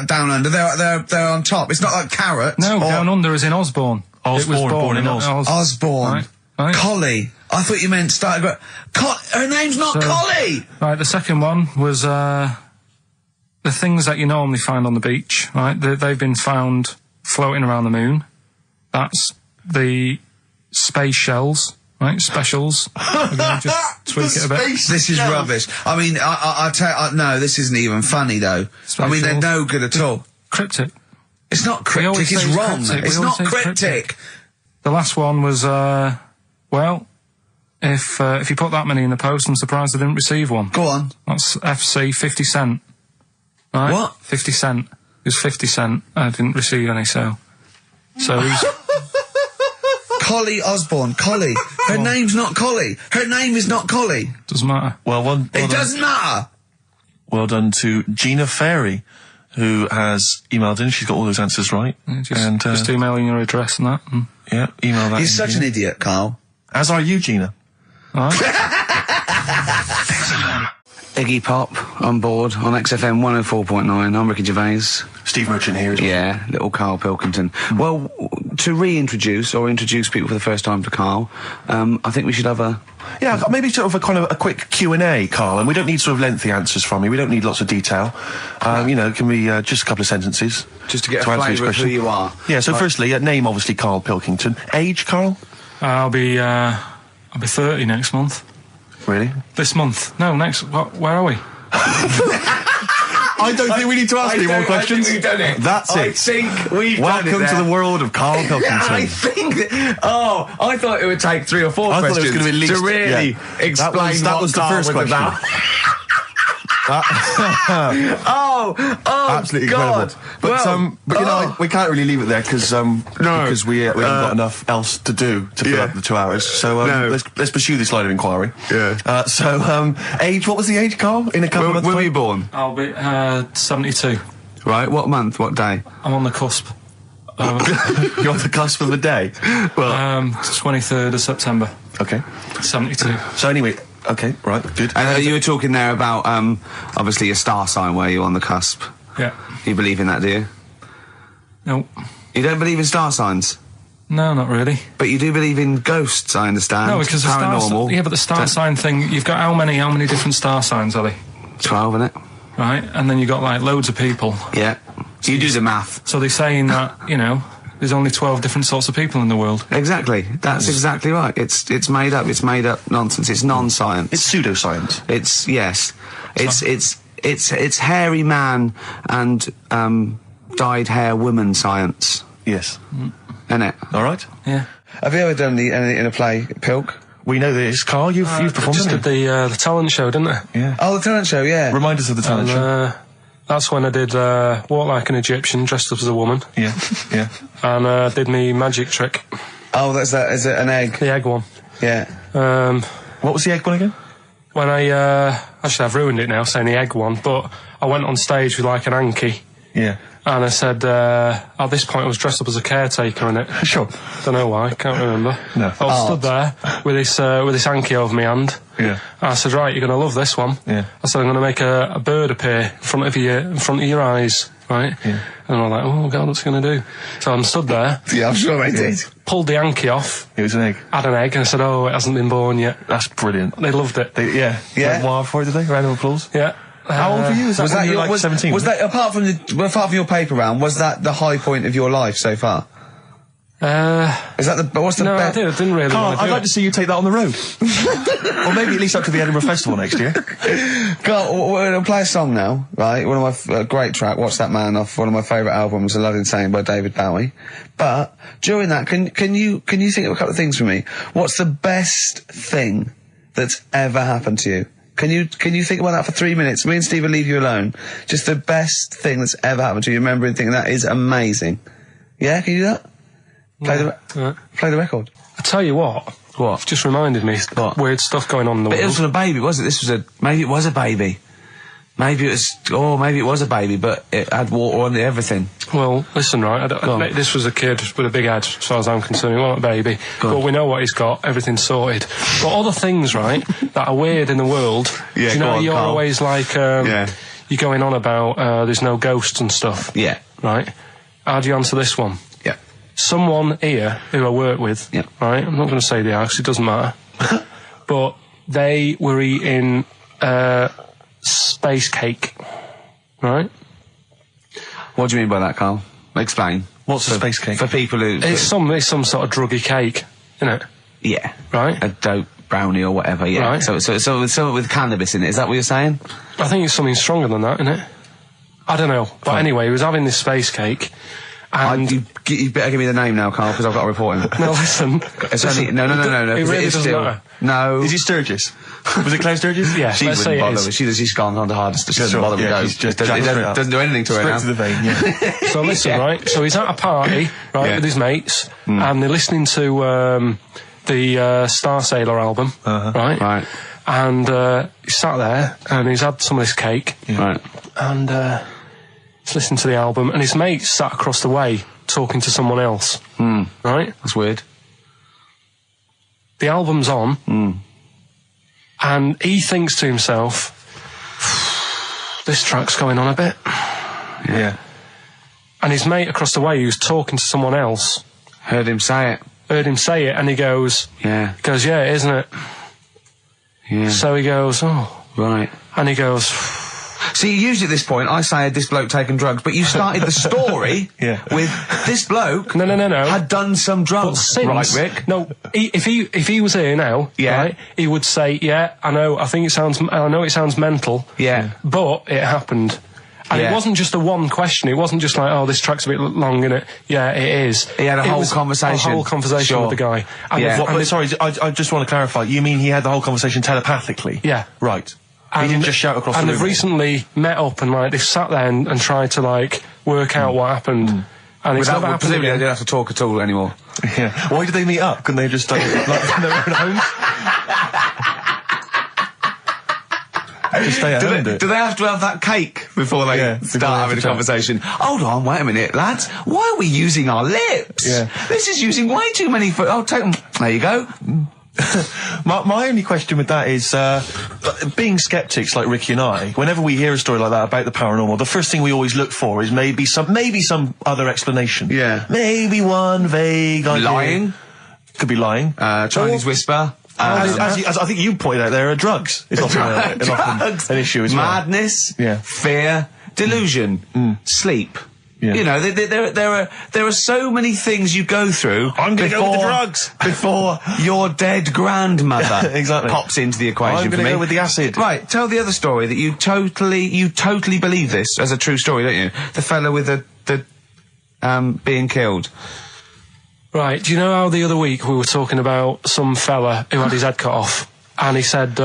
down under. They're on top. It's not like carrots. No, down under is in Osborne. Osborne, born in Oz. Osborne. Right. Collie. I thought you meant started... her name's not Collie! Right, the second one was the things that you normally find on the beach, right? They've been found floating around the moon. That's the space shells, right? Specials. We're going to just tweak it a bit. This is rubbish. I mean, no, this isn't even funny, though. I mean, they're no good at all. Cryptic. It's not cryptic, it's wrong. It's not cryptic. The last one was, well, if you put that many in the post, I'm surprised I didn't receive one. Go on. That's FC, 50 cent. Right? What? 50 cent. It was 50 cent. I didn't receive any, so who's... Collie Osborne. Collie. Her name's not Collie. Her name is not Collie. Doesn't matter. Well It doesn't matter. Well done to Gina Ferry, who has emailed in. She's got all those answers right. Yeah, just emailing your address and that. And yeah, email that. You're such an idiot, Carl. As are you, Gina. all right. Iggy Pop on board on XFM 104.9. I'm Ricky Gervais. Steve Merchant here as well. Yeah, little Karl Pilkington. Well, to reintroduce or introduce people for the first time to Karl, I think we should have a... Yeah, maybe sort of a quick Q&A, Karl, and we don't need sort of lengthy answers from you. We don't need lots of detail. You know, it can be just a couple of sentences. Just to get a flavour of who you are. Yeah, so firstly, name obviously Karl Pilkington. Age, Karl? I'll be 30 next month. Really? This month? No, next. Where are we? I don't think we need to ask any more questions. I think we've done it. That's it. I think we've Welcome done it to the world of Karl Pilkington. I think that... Oh, I thought it would take 3 or 4 I questions thought it was going to be at least, to really explain that was the first question. Absolutely God. incredible. But you know, we can't really leave it there because we haven't got enough else to do to fill up the 2 hours. So let's pursue this line of inquiry. Yeah. Age? What was the age, Karl? In a couple of months. When were you born? I'll be 72. Right. What month? What day? I'm on the cusp. You're on the cusp of the day. Well, 23rd of September. Okay. 72. So anyway. Okay, right, good. And you were talking there about, obviously, a star sign where you're on the cusp. Yeah. You believe in that, do you? Nope. You don't believe in star signs? No, not really. But you do believe in ghosts, I understand. No, because paranormal. but the star sign thing, you've got how many different star signs, Ollie? 12, innit? Right, and then you've got, like, loads of people. Yeah. You do the math. So they're saying that, there's only 12 different sorts of people in the world. Exactly. That's exactly right. It's made up. It's made up nonsense. It's non-science. It's pseudoscience. It's hairy man and dyed hair woman science. Yes. Isn't it? All right. Yeah. Have you ever done anything in a play, Pilk? We know this. Carl, you've performed, just did the talent show, didn't I? Yeah. Oh, the talent show, yeah. Remind us of the talent show. That's when I did Walk Like an Egyptian, dressed up as a woman. Yeah, yeah. And did me magic trick. Oh, is it an egg? The egg one. Yeah. What was the egg one again? When actually I've ruined it now saying the egg one, but I went on stage with like an hanky. Yeah. And I said, at this point I was dressed up as a caretaker in it. Sure. Don't know why, can't remember. No. I was stood there with this hanky over my hand. Yeah. And I said, right, you're going to love this one. Yeah. I said, I'm going to make a bird appear in front of your eyes, right? Yeah. And I'm like, oh God, what's he going to do? So I'm stood there. Yeah, I'm sure they did. Pulled the hanky off. It was an egg. Had an egg, and I said, oh, it hasn't been born yet. That's brilliant. They loved it. Yeah. Yeah. Wild for it, did they? Round of applause. Yeah. How old were you? Was that you were like 17? Was that apart from your paper round? Was that the high point of your life so far? Is that what's the no, I didn't really Carl, want to do I'd like to see you take that on the road. Or maybe at least up to the Edinburgh Festival next year. Carl, we're going to play a song now, right? One of my great track, Watch That Man, off one of my favourite albums, A Love Insane by David Bowie. But during that, can you think of a couple of things for me? What's the best thing that's ever happened to you? Can you think about that for 3 minutes? Me and Steve will leave you alone. Just the best thing that's ever happened to you. Remember and think that is amazing. Yeah, can you do that? Play the record. I tell you what. What? You've just reminded me. What? Weird stuff going on in the But world. it wasn't a baby, was it? Maybe it was a baby. Maybe it was a baby, but it had water on it, everything. Well, listen, right, this was a kid with a big head, as far as I'm concerned. He wasn't a baby. But we know what he's got, everything's sorted. But other things, right, that are weird in the world, Yeah, do you know, you're Carl. always like, you're going on about, there's no ghosts and stuff. Yeah. Right? How do you answer this one? Yeah. Someone here who I work with, Yeah. right, I'm not going to say the house, it doesn't matter, but they were eating, space cake, right? What do you mean by that, Carl? Explain. What's a space cake? For people who... It's some sort of druggy cake, isn't it? Yeah. Right? A dope brownie or whatever, yeah. Right. So with cannabis in it, is that what you're saying? I think it's something stronger than that, isn't it? I don't know. But anyway, he was having this space cake, and... You better give me the name now, Carl, because I've got to report him. No, listen. It's only... No. It really doesn't matter. No. Is he Sturgis? Was it Claire Sturgis? Yeah, She let's say wouldn't it bother. is. She's gone on the hardest. She doesn't Sure, bother with yeah, those. she's just It jacked straight up. doesn't do anything to her Straight now. to the vein, yeah. So listen, right, so he's at a party, right, Yeah. with his mates, and they're listening to the Star Sailor album, right? Right. And he's sat there, and he's had some of this cake, Right. and he's listening to the album, and his mate sat across the way talking to someone else, right? That's weird. The album's on, and he thinks to himself, this track's going on a bit. Yeah. And his mate across the way, who's talking to someone else, Heard him say it. and he goes, Yeah. yeah, isn't it? Yeah. So he goes, oh, Right. and he goes, See, usually at this point, I say, had this bloke taken drugs, but you started the story Yeah. with this bloke no. had done some But drugs. since, Right, Rick? no, if he was here now, Yeah. right, he would say, yeah, I know it sounds mental, Yeah. but it happened. And Yeah. it wasn't just a one question. It wasn't just like, oh, this track's a bit long, innit? Yeah, it is. He had a It whole was conversation. A whole conversation Sure. with the guy. And Yeah. But sorry, I just want to clarify. You mean he had the whole conversation telepathically? Yeah. Right. He didn't just shout across the room. And they've recently met up and like they've sat there and tried to like work out what happened. And it's never happened Presumably they again. don't have to talk at all anymore. Yeah. Why did they meet up? Couldn't they just like in their own homes? Just stay at home, Do they have to have that cake before they Yeah, before they start have having a to chat. conversation? Hold on, wait a minute, lads. Why are we using our lips? Yeah. This is using way too many... Oh, take them. There you go. My only question with that is, being skeptics like Ricky and I, whenever we hear a story like that about the paranormal, the first thing we always look for is maybe some other explanation. Yeah. Maybe one vague idea. Lying. Could be lying. Chinese whisper. As I think you pointed out, there are drugs. It's often Drugs. an issue as well. Madness. Yeah. Fear. Delusion. Sleep. Yeah. You know, there are so many things you go through. I'm going to go with the drugs before your dead grandmother exactly. pops into the equation. I'm going to go with the acid. Right, tell the other story that you totally believe this as a true story, don't you? The fellow with the being killed. Right, do you know how the other week we were talking about some fella who had his head cut off, and he said,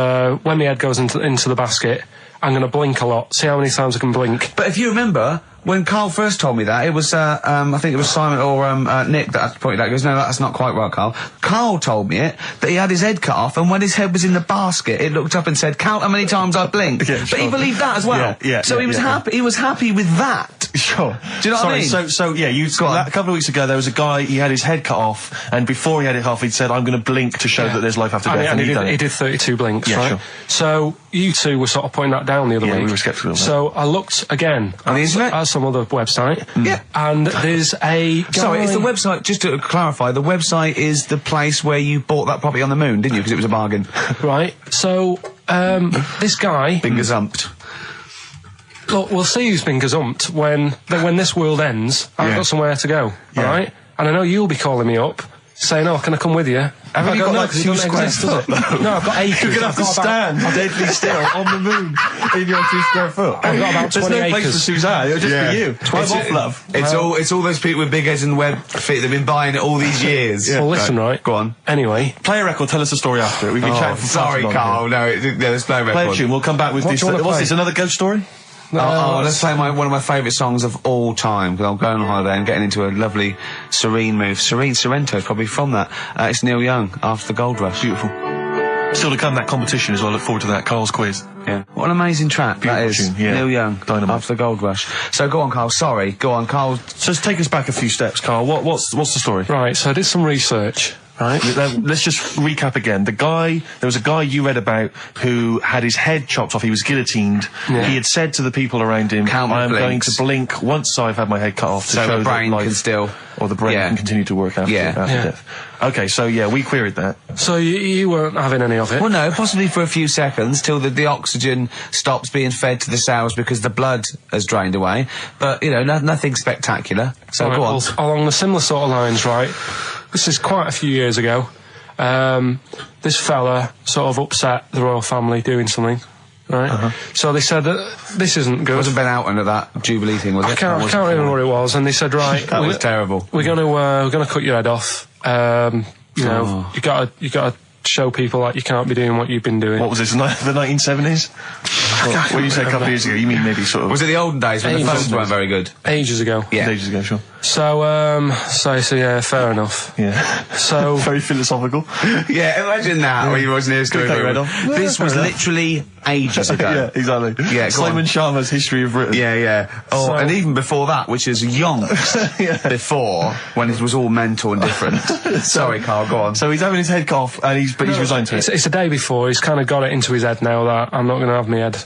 when my head goes into the basket, I'm going to blink a lot, see how many times I can blink. But if you remember, when Karl first told me that, it was, I think it was Simon or Nick that pointed out. He goes, no, that's not quite right, Karl. Karl told me it, that he had his head cut off, and when his head was in the basket, it looked up and said, count how many times I blinked. Yeah, but sure. he believed that as well. So he was happy. He was happy with that. Sure. Do you know what I mean? So yeah, a couple of weeks ago there was a guy, he had his head cut off, and before he had it off, he'd said, I'm going to blink to show that there's life after death. And he did 32 blinks, right? Sure. So you two were sort of putting that down the other week. We were sceptical of that. So I looked again on the internet? at some other website. Yeah. And there's a guy... Sorry, it's the website, just to clarify, the website is the place where you bought that property on the moon, didn't you? Because it was a bargain. Right. So, this guy... Fingers humped. Look, we'll see who's been gazumped when this world ends. I've got somewhere to go, right? And I know you'll be calling me up, saying, "Oh, can I come with you?" Haven't you got like 2 square foot? No, I've got acres. You're going to have to stand deadly still on the moon in your 2 square foot. I've got about 20 There's no acres. place for Suzanne, it'll just be you. 12 off, love. It's all those people with big heads and web feet that've been buying it all these years. Well, listen, right. Go on. Anyway. Play a record, tell us the story after it. We've been chatting for Sorry, Karl. No, there's no record. Play a tune, we'll come back with this. What's this, another ghost story? Let's play one of my favourite songs of all time, because I'm going on holiday and getting into a lovely serene mood. Sorrento, probably from that. It's Neil Young, After the Gold Rush. Beautiful. Still to come, that competition as well. Look forward to that. Carl's quiz. Yeah. What an amazing track that is. Tune, yeah. Neil Young, Dynamite. After the Gold Rush. So go on, Karl. Sorry. Go on, Karl. So let's take us back a few steps, Karl. What's the story? Right, so I did some research. Right. Let's just recap again. There was a guy you read about who had his head chopped off. He was guillotined. Yeah. He had said to the people around him, I'm going to blink once I've had my head cut off to show the brain that life can still... Or the brain can continue to work after death. Okay, so we queried that. So you weren't having any of it? Well, no, possibly for a few seconds till the oxygen stops being fed to the cells because the blood has drained away. But, nothing spectacular. So right, go on. Well, along the similar sort of lines, right? This is quite a few years ago. This fella sort of upset the royal family doing something. Right, so they said this isn't good. It wasn't Ben Alton at that Jubilee thing, was it? I can't remember what it was. And they said, right, that was terrible. We're gonna cut your head off. You gotta show people that you can't be doing what you've been doing. What was this? The 1970s? When you say a couple of years ago, you mean maybe sort of... Was it the olden days when the phones weren't very good? Ages ago. Yeah. Ages ago, sure. So yeah, fair enough. Yeah. So very philosophical. Yeah, imagine that when you watching this story. This was literally ages ago. Yeah, exactly. Yeah, Simon Sharma's History of Britain. Yeah. Oh, and even before that, which is yonks before, when it was all mental and different. Sorry, Karl, go on. So he's having his head cut off, and he's resigned to it. It's the day before. He's kind of got it into his head now that I'm not going to have my head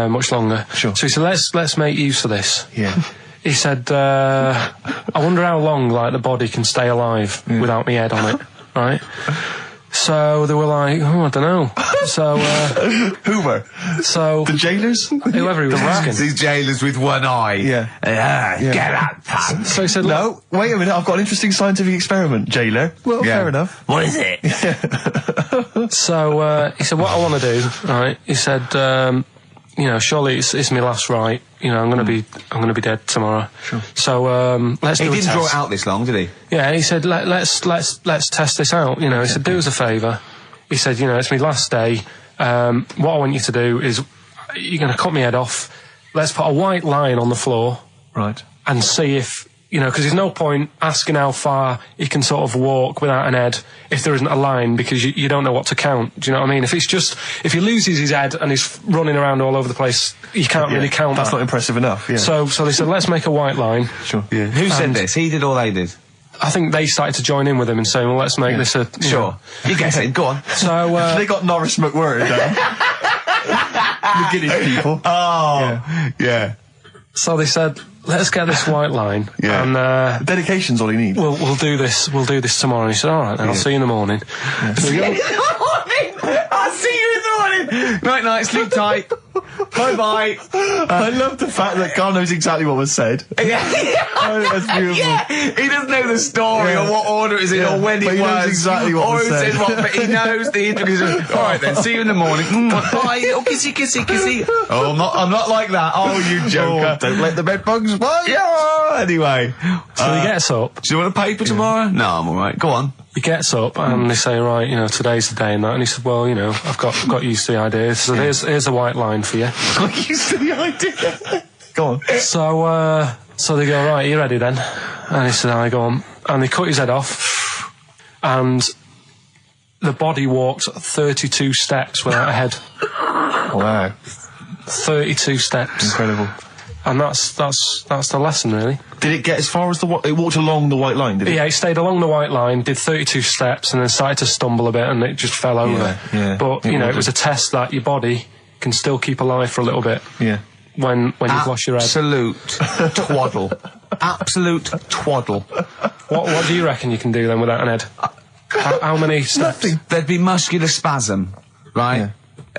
much longer. Sure. So he said, let's make use of this. Yeah. He said, I wonder how long, the body can stay alive without my head on it, right? So they were like, I don't know. So, Who were? So... The jailers? Whoever he was asking. These jailers with one eye. Yeah. Get out, pal. So he said, no, wait a minute, I've got an interesting scientific experiment, jailer. Well, fair enough. What is it? So, he said, what I want to do, right, he said, surely it's my last right. I'm going to be dead tomorrow. Sure. So, let's do a test. He didn't draw it out this long, did he? Yeah, he said, let's test this out. He said, do us a favour. He said, it's my last day. What I want you to do is, you're going to cut my head off. Let's put a white line on the floor. Right. And see if, because there's no point asking how far he can sort of walk without an head if there isn't a line, because you don't know what to count. Do you know what I mean? If he loses his head and he's running around all over the place, you can't really count That's that. not impressive enough, yeah. So they said, let's make a white line. Sure. Yeah. Who said this? He did or they did? I think they started to join in with him and saying, well, let's make this a... Sure. You guess it. Go on. So, they got Norris McWhirter down. The Guinness people. Oh. Yeah. So they said, let's get this white line. Yeah. And dedication's all he needs. We'll do this tomorrow. And he said, all right, then I'll see you in the morning. Yeah. I'll see you in the morning. Night, sleep tight. Bye-bye. I love the fact that Carl knows exactly what was said. Yeah. Oh, that's beautiful. Yeah. He doesn't know the story or what order it is in or when but it he was. knows exactly what or was who said. said what, but he knows the introduction. All right then, see you in the morning. Bye. Oh, kissy, kissy, kissy. Oh, I'm not like that. Oh, you joker. Don't let the bed bugs bite. Yeah. Anyway. So he gets up. Do you want a paper tomorrow? No, I'm all right. Go on. He gets up and they say, right, today's the day and that. And he said, well, I've got used to the idea. So here's a white line for you. Got used to the idea. Go on. So they go, right, are you ready then? And he said, I go on. And they cut his head off. And the body walked 32 steps without a head. Wow. 32 steps. Incredible. And that's the lesson, really. Did it get as far as it walked along the white line, did it? Yeah, it stayed along the white line, did 32 steps, and then started to stumble a bit, and it just fell over. Yeah. But, it was a test that your body can still keep alive for a little bit. Yeah. When you've lost your head. Absolute twaddle. Absolute twaddle. What do you reckon you can do then without an head? How many steps? Nothing. There'd be muscular spasm, right? Yeah.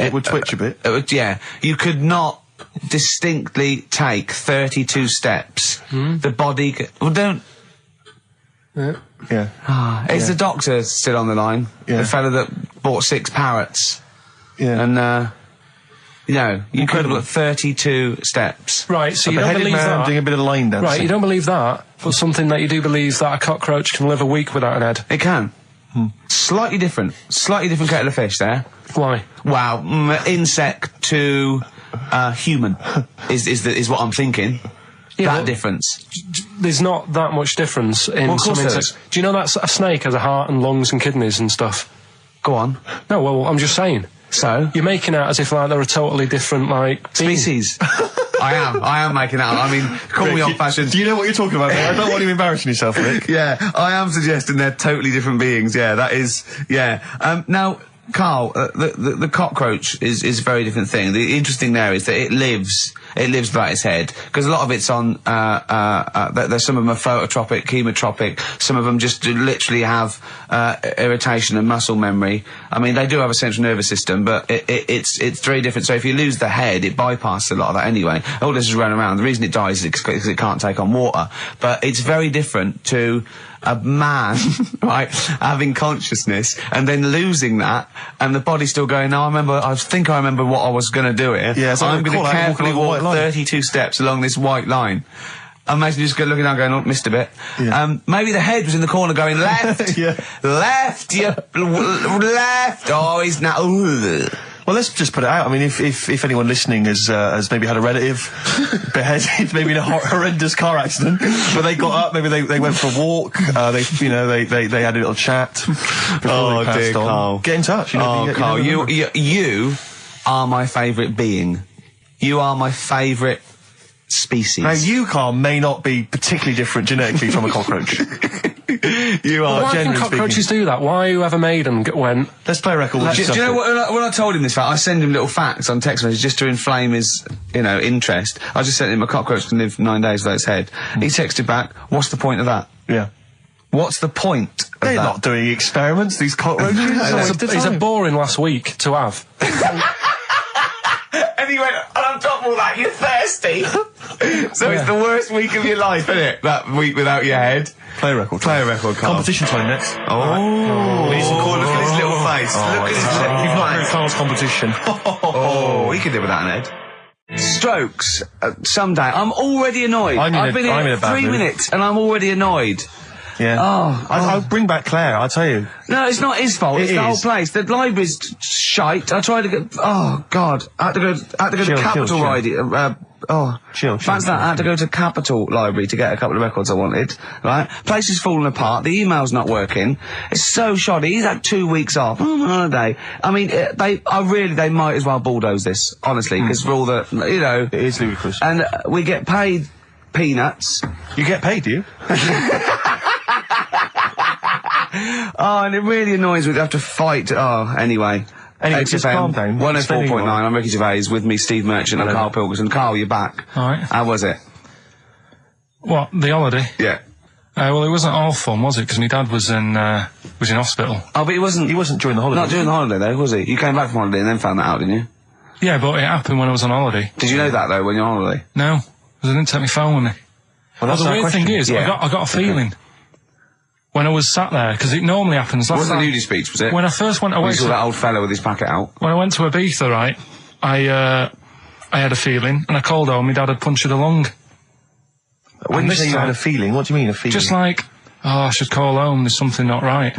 It would twitch a bit. It would, yeah. You could not distinctly take 32 steps. The body... Well, don't... Yeah. Is the doctor still on the line? Yeah. The fella that bought 6 parrots. Yeah. And, you could Incredible. have 32 steps. Right, so A you don't beheaded believe man that. doing a bit of line dancing. Right, you don't believe that, but something that you do believe that a cockroach can live a week without an head. It can. Slightly different kettle of fish there. Why? Wow, insect to human is what I'm thinking. Yeah, That difference. There's not that much difference in Well, of some course there insects. Do you know that a snake has a heart and lungs and kidneys and stuff? Go on. No, well, I'm just saying. So? You're making out as if like they're a totally different Species. I am making that up. I mean, call me old-fashioned. Do you know what you're talking about, mate? I don't want you embarrassing yourself, Rick. Yeah, I am suggesting they're totally different beings. Yeah, that is. Yeah. Now, Carl, the cockroach is a very different thing. The interesting there is that it lives without its head, because a lot of it's on. There's some of them are phototropic, chemotropic. Some of them just literally have irritation and muscle memory. I mean, they do have a central nervous system, but it's very different. So if you lose the head, it bypasses a lot of that anyway. All this is running around. The reason it dies is because it can't take on water. But it's very different to a man, right, having consciousness and then losing that, and the body still going, no, I think I remember what I was going to do here. Yeah, so I'm going to carefully walk line. 32 steps along this white line. Imagine just looking down going, oh, missed a bit. Yeah. Maybe the head was in the corner going, left, Yeah. left, left. Oh, he's now... Well, let's just put it out. I mean, if anyone listening has maybe had a relative beheaded, maybe in a horrendous car accident, but they got up, maybe they went for a walk, they had a little chat before they passed on. Carl. Get in touch. Carl, you are my favourite being. You are my favourite species. Now, you, Carl, may not be particularly different genetically from a cockroach. You are, Why can generally cockroaches speaking. do that? Why whoever made them went... Let's play a record. Do you know what? When I told him this fact, I send him little facts on text message just to inflame his, interest. I just sent him a cockroach can live 9 days without its head. He texted back, "What's the point of that? Yeah. What's the point of They're that?" not doing experiments, these cockroaches. He's a boring last week to have. And he went, and on top of all that, you're thirsty. So it's the worst week of your life, isn't it? That week without your head. Play a record. Play a record, Carl. Competition time next. Oh. Look at his little face. Look at his little You've not heard face. Carl's competition. Oh, he could do without an head. Strokes. Someday. I'm already annoyed. I've been I'm in here a bad 3 mood. minutes and I'm already annoyed. Yeah. I'll bring back Claire, I'll tell you. No, it's not his fault. It's It the whole is. place. The library's shite. I tried to get... Oh, God. I had to go to Capital Riding. Chill. Fancy that. I had to go to Capital Library to get a couple of records I wanted. Right? Place is falling apart. The email's not working. It's so shoddy. He's had 2 weeks off. On holiday. I mean, they might as well bulldoze this, honestly, because for all the, It is ludicrous. and we get paid peanuts. You get paid, do you? Oh, and it really annoys me to have to fight. Oh, anyway. Anyway, just calm down. 104.9, I'm Ricky Gervais, with me Steve Merchant and Karl Pilkington. Carl, you're back. All right. How was it? What, the holiday? Yeah. Well, it wasn't all fun, was it? Because my dad was in hospital. Oh, but he wasn't He wasn't during the holiday. Not during the holiday, though, was he? You came back from holiday and then found that out, didn't you? Yeah, but it happened when I was on holiday. Did you know that, though, when you're on holiday? No, because I didn't take my phone with me. Well, that's the our weird question. thing is, Yeah. I got a feeling when I was sat there, because it normally happens. It wasn't a nudie speech, was it? When I first went away You saw to... that old fella with his packet out. When I went to Ibiza, right, I had a feeling, and I called home, my dad had punctured a lung. When And you this say you had time- a feeling, what do you mean, a feeling? Just like, I should call home, there's something not right.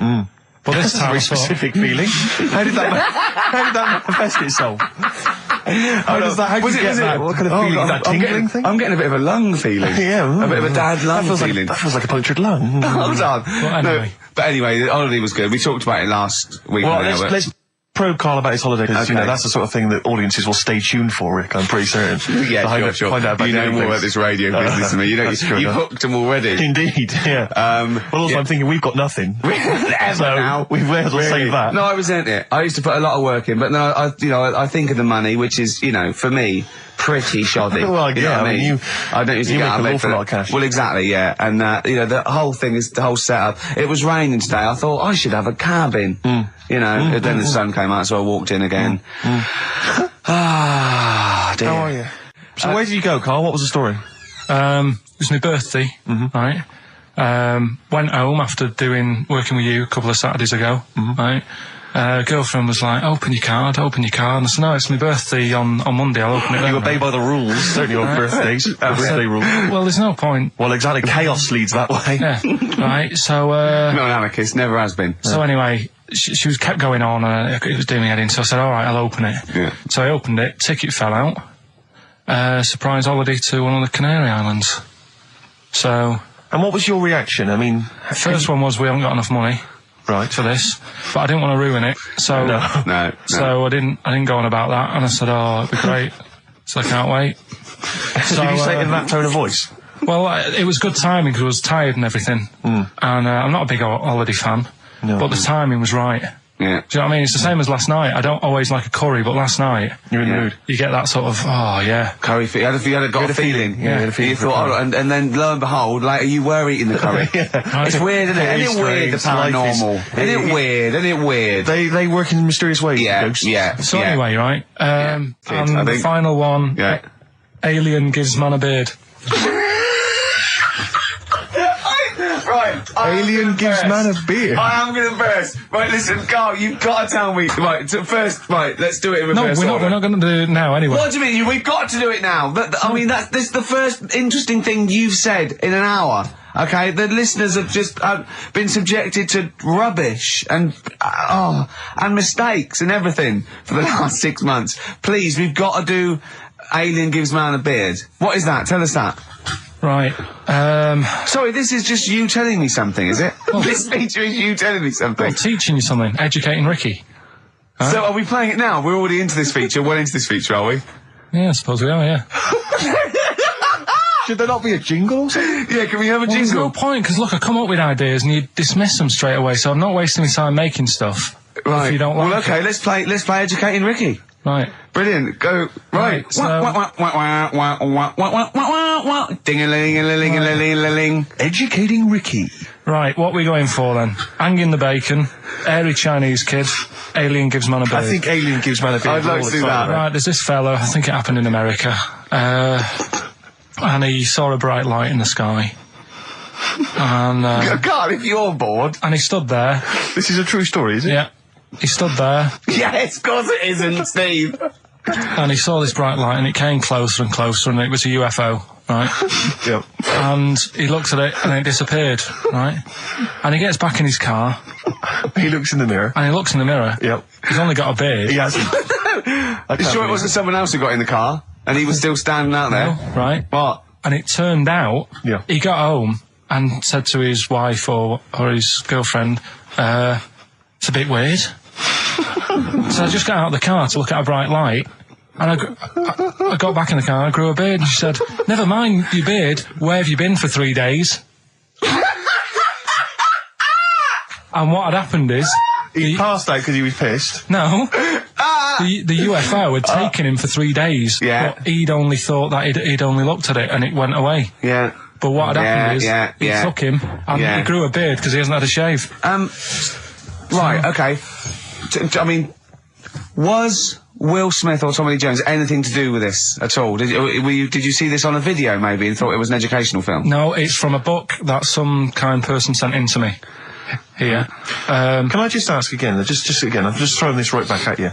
But this That's a time I very thought... specific feeling. How did that manifest itself? How did you get that? What kind of feeling? Is that tingling thing? I'm getting a bit of a lung feeling. Yeah. A bit of a dad lung feeling. That feels like a punctured lung. Hold on. anyway. No, but anyway, the holiday was good. We talked about it last week. Well, now, but- let's probe Karl about his holiday, because, Okay. that's the sort of thing that audiences will stay tuned for, Rick, I'm pretty certain. Yeah, To sure. Find out about You know different more about things. this radio business than me. You know, That's true you enough. hooked them already. Indeed, yeah. Well, also, I'm thinking we've got nothing. So now, we may as well save that. No, I resent it. I used to put a lot of work in, but no, I think of the money, which is, for me, pretty shoddy. Well, You know yeah, what I mean, I don't usually you get make out of an bed awful for lot of that. cash. Well, exactly, yeah. And, the whole thing is, the whole setup. It was raining today. I thought, I should have a cabin. And then the sun came out, so I walked in again. Ah, dear. How are you? So where did you go, Karl? What was the story? It was my birthday, right? Went home after working with you a couple of Saturdays ago, right? Girlfriend was like, open your card. And I said, no, it's my birthday on Monday, I'll open it then. You obey by the rules, certainly on birthdays. Birthday rules. Well, there's no point. Well, exactly. Chaos leads that way. Yeah, right, so, Not an anarchist, never has been. so anyway, she was kept going on, and it was doing me head in, so I said, alright, I'll open it. Yeah. So I opened it, ticket fell out, surprise holiday to one of the Canary Islands. So, And what was your reaction? I mean, first one was we haven't got enough money right. for this, but I didn't want to ruin it, so... No. So I didn't go on about that, and I said, it'd be great. So I can't wait. So, Did you say it in that tone of voice? Well, it was good timing because I was tired and everything. And I'm not a big holiday fan, No. but the timing was right. Yeah. Do you know what I mean? It's the same as last night. I don't always like a curry, but last night You're in the Yeah. mood. you get that sort of, Curry, you had a feeling. Yeah, you had a feeling You for thought, curry. and then lo and behold, later you were eating the curry. It's weird, isn't it? Very Isn't it weird, the strange. Life is- paranormal? Isn't it weird? Isn't it weird? They work in mysterious ways, Yeah, ghosts. yeah. So yeah. anyway, right? Kid, I And the think. final one, Yeah. alien gives man a beard. Right. Alien gives man a beard. I am going to burst. Right, listen, Carl, you've got to tell me. Right, first, let's do it in No, reverse we're order. not going to do it now anyway. What do you mean? We've got to do it now. This is the first interesting thing you've said in an hour. Okay, the listeners have just been subjected to rubbish and mistakes and everything for the last 6 months. Please, we've got to do Alien Gives Man a Beard. What is that? Tell us that. Right. Sorry, this is just you telling me something, is it? This feature is you telling me something. I'm teaching you something, educating Ricky. So are we playing it now? We're already into this feature, well into this feature, are we? Yeah, I suppose we are, yeah. Should there not be a jingle or something? Yeah, can we have a Well, there's no jingle? point, because look, I come up with ideas and you dismiss them straight away, so I'm not wasting my time making stuff. Right. If you don't like well, okay, let's play Educating Ricky. Right. Brilliant. Go. Right. Right, so- Ding-a-ling-a-ling-a-ling-a-ling. Educating Ricky. Right, what are we going for then? Hanging the bacon, airy Chinese kid, alien gives man a beard. I think Alien gives man a beard. I'd like all to the do time. that. Right, there's this fella, I think it happened in America, and he saw a bright light in the sky. And God, if you're bored. he stood there. This is a true story, is it? Yeah. He stood there, Yes, of course it isn't, Steve. and he saw this bright light, and it came closer and closer, and it was a UFO, right? Yep. And he looked at it, and it disappeared, right? And he gets back in his car, He looks in the mirror. and he looks in the mirror. Yep. He's only got a beard. He hasn't. You sure it wasn't someone else who got in the car? And he was still standing out there? Right? What? And it turned out, Yeah. he got home and said to his wife or his girlfriend, it's a bit weird. So I just got out of the car to look at a bright light, and I got back in the car, I grew a beard, and she said, never mind your beard, where have you been for 3 days? And what had happened is... He passed out because he was pissed. No. The UFO had taken him for 3 days. Yeah. But he'd only thought that he'd only looked at it and it went away. Yeah. But what had happened is, he took him and he grew a beard because he hasn't had a shave. Right, okay. I mean, was Will Smith or Tommy Lee Jones anything to do with this at all? Did you see this on a video maybe and thought it was an educational film? No, it's from a book that some kind person sent in to me. Here. Can I just ask again, just again, I'm just throwing this right back at you.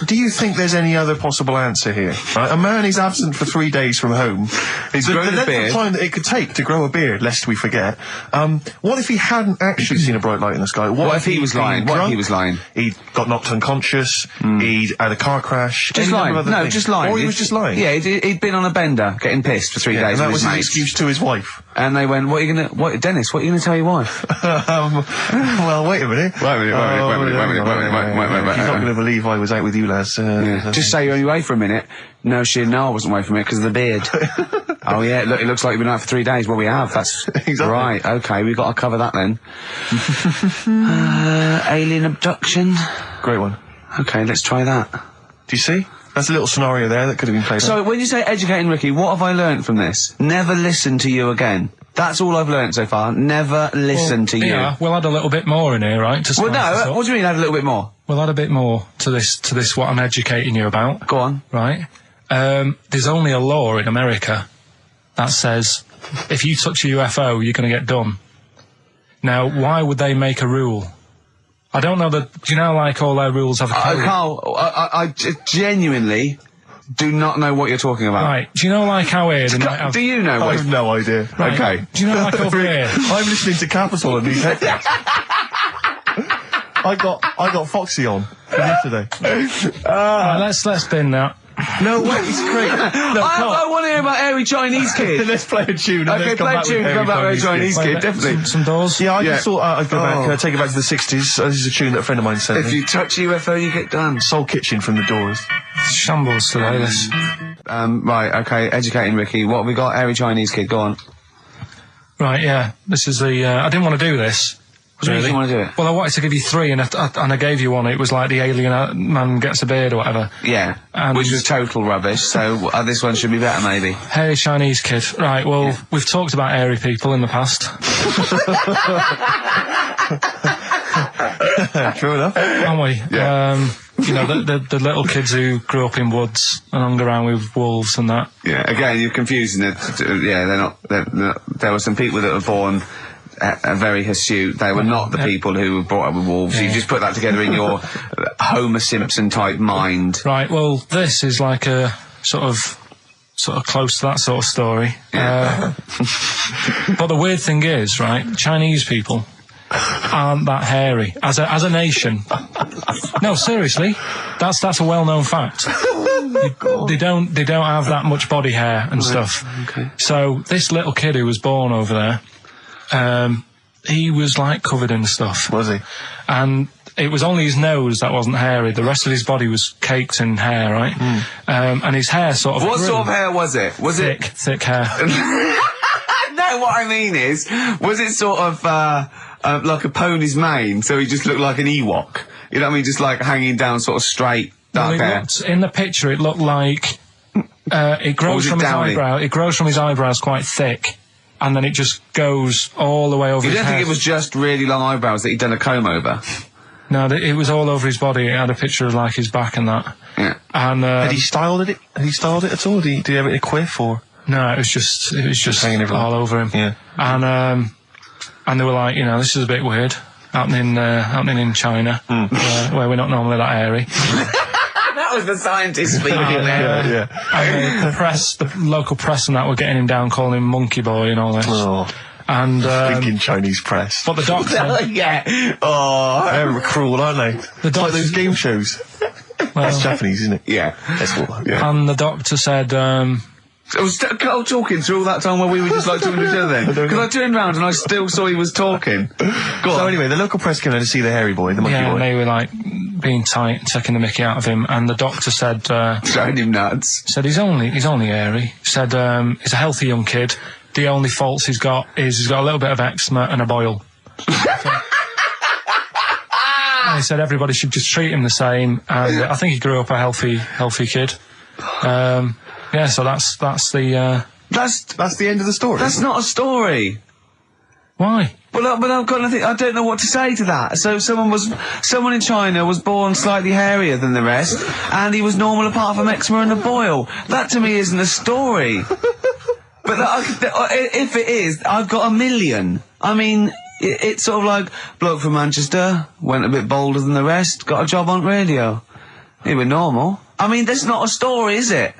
Do you think there's any other possible answer here? Right? A man is absent for 3 days from home. He's grown a length beard. of time that it could take to grow a beard, lest we forget. What if he hadn't actually seen a bright light in the sky? What if he was lying? What if he was lying? He got knocked unconscious. He'd had a car crash. Just lying. No, just lying. Or he was just lying. Yeah, he'd been on a bender, getting pissed for 3 days. And that with was his his mates. excuse to his wife. And they went, Dennis, what are you going to tell your wife? Well, wait a minute. Wait a minute. You're not going to believe I was out with you, lads. Just say you're only away for a minute. No, I wasn't away from it because of the beard. Oh yeah, look, it looks like you've been out for 3 days. Well, we have. That's exactly right. Okay, we've got to cover that then. Alien abduction. Great one. Okay, let's try that. Do you see? That's a little scenario there that could have been played. So when you say educating Ricky, what have I learnt from this? Never listen to you again. That's all I've learnt so far. Never listen to you. Yeah, we'll add a little bit more in here, right? Well, no, what do you mean add a little bit more? We'll add a bit more to this what I'm educating you about. Go on. Right. There's only a law in America that says if you touch a UFO, you're going to get done. Now, why would they make a rule? I don't know that. Do you know, like, all their rules have a code? Carl, I genuinely do not know what you're talking about. Right. Do you know, like, how here they might have... Do you know? I have no idea. Right. Okay. Do you know, like, over here... I'm listening to Capital and these headphones. I got Foxy on from yesterday. Right, let's bin that. No way, it's great. No, I want to hear about Airy Chinese Kid. Let's play a tune. Okay, play a tune and come back with Airy Chinese Kid, definitely. Some doors. Yeah, I just thought I'd go back, take it back to the 60s. This is a tune that a friend of mine sent me. If you touch a UFO, you get done. Soul Kitchen from the Doors. Shambles today, this. Right, okay, educating Ricky. What have we got? Airy Chinese Kid, go on. Right, yeah. This is the... I didn't want to do this. What do you mean you want to do it? Well, I wanted to give you three, and I gave you one. It was like the alien man gets a beard or whatever. Yeah, And which was total rubbish, so this one should be better, maybe. Hairy Chinese Kid. Right, well, we've talked about hairy people in the past. True enough. Haven't we? Yeah. You know, the little kids who grew up in woods and hung around with wolves and that. Yeah, again, you're confusing it. Yeah, they're not, there were some people that were born very hirsute. They were not the people who were brought up with wolves. Yeah. You just put that together in your Homer Simpson type mind. Right, well, this is like a sort of close to that sort of story. Yeah. But the weird thing is, right, Chinese people aren't that hairy as a nation. No, seriously, that's a well-known fact. They don't have that much body hair and stuff. Okay. So this little kid who was born over there, he was like covered in stuff. Was he? And it was only his nose that wasn't hairy. The rest of his body was caked in hair, right? And his hair sort of... What sort of hair was it? Was it thick hair? No, what I mean is, was it sort of like a pony's mane, so he just looked like an Ewok? You know what I mean? Just like hanging down sort of straight, dark hair. In the picture, it looked like it grows from his eyebrow. It grows from his eyebrows quite thick, and then it just goes all the way over his head. You don't think it was just really long eyebrows that he'd done a comb over? No, it was all over his body. It had a picture of like his back and that. Yeah. And had he styled it? Had he styled it at all? Did he have it in a quiff or? No, it was just hanging all over him. Yeah. And they were like, you know, this is a bit weird happening in China, where we're not normally that hairy. That was the scientist speaking there. And the local press and that were getting him down, calling him Monkey Boy and all this. Oh. And thinking Chinese press. But the doctor, Yeah. Oh, they're cruel, aren't they? It's like those game shows. That's Japanese, isn't it? yeah. That's what. Yeah. and the doctor said, I was Carl talking through all that time while we were just like talking to each other then. Because I turned round and I still saw he was talking. Go on. So anyway, the local press came in to see the hairy boy, the monkey boy. and they were like being tight, taking the mickey out of him. And the doctor said, Throwing him nuts. said he's only hairy. Said he's a healthy young kid. The only faults he's got is he's got a little bit of eczema and a boil. And he said everybody should just treat him the same. And I think he grew up a healthy kid. Yeah, so that's the That's the end of the story. That's not a story. why? But I've got nothing. I don't know what to say to that. So someone in China was born slightly hairier than the rest, and he was normal apart from eczema and a boil. That to me isn't a story. But if it is, I've got a million. I mean, it's sort of like bloke from Manchester went a bit bolder than the rest, got a job on radio. He was normal. I mean, that's not a story, is it?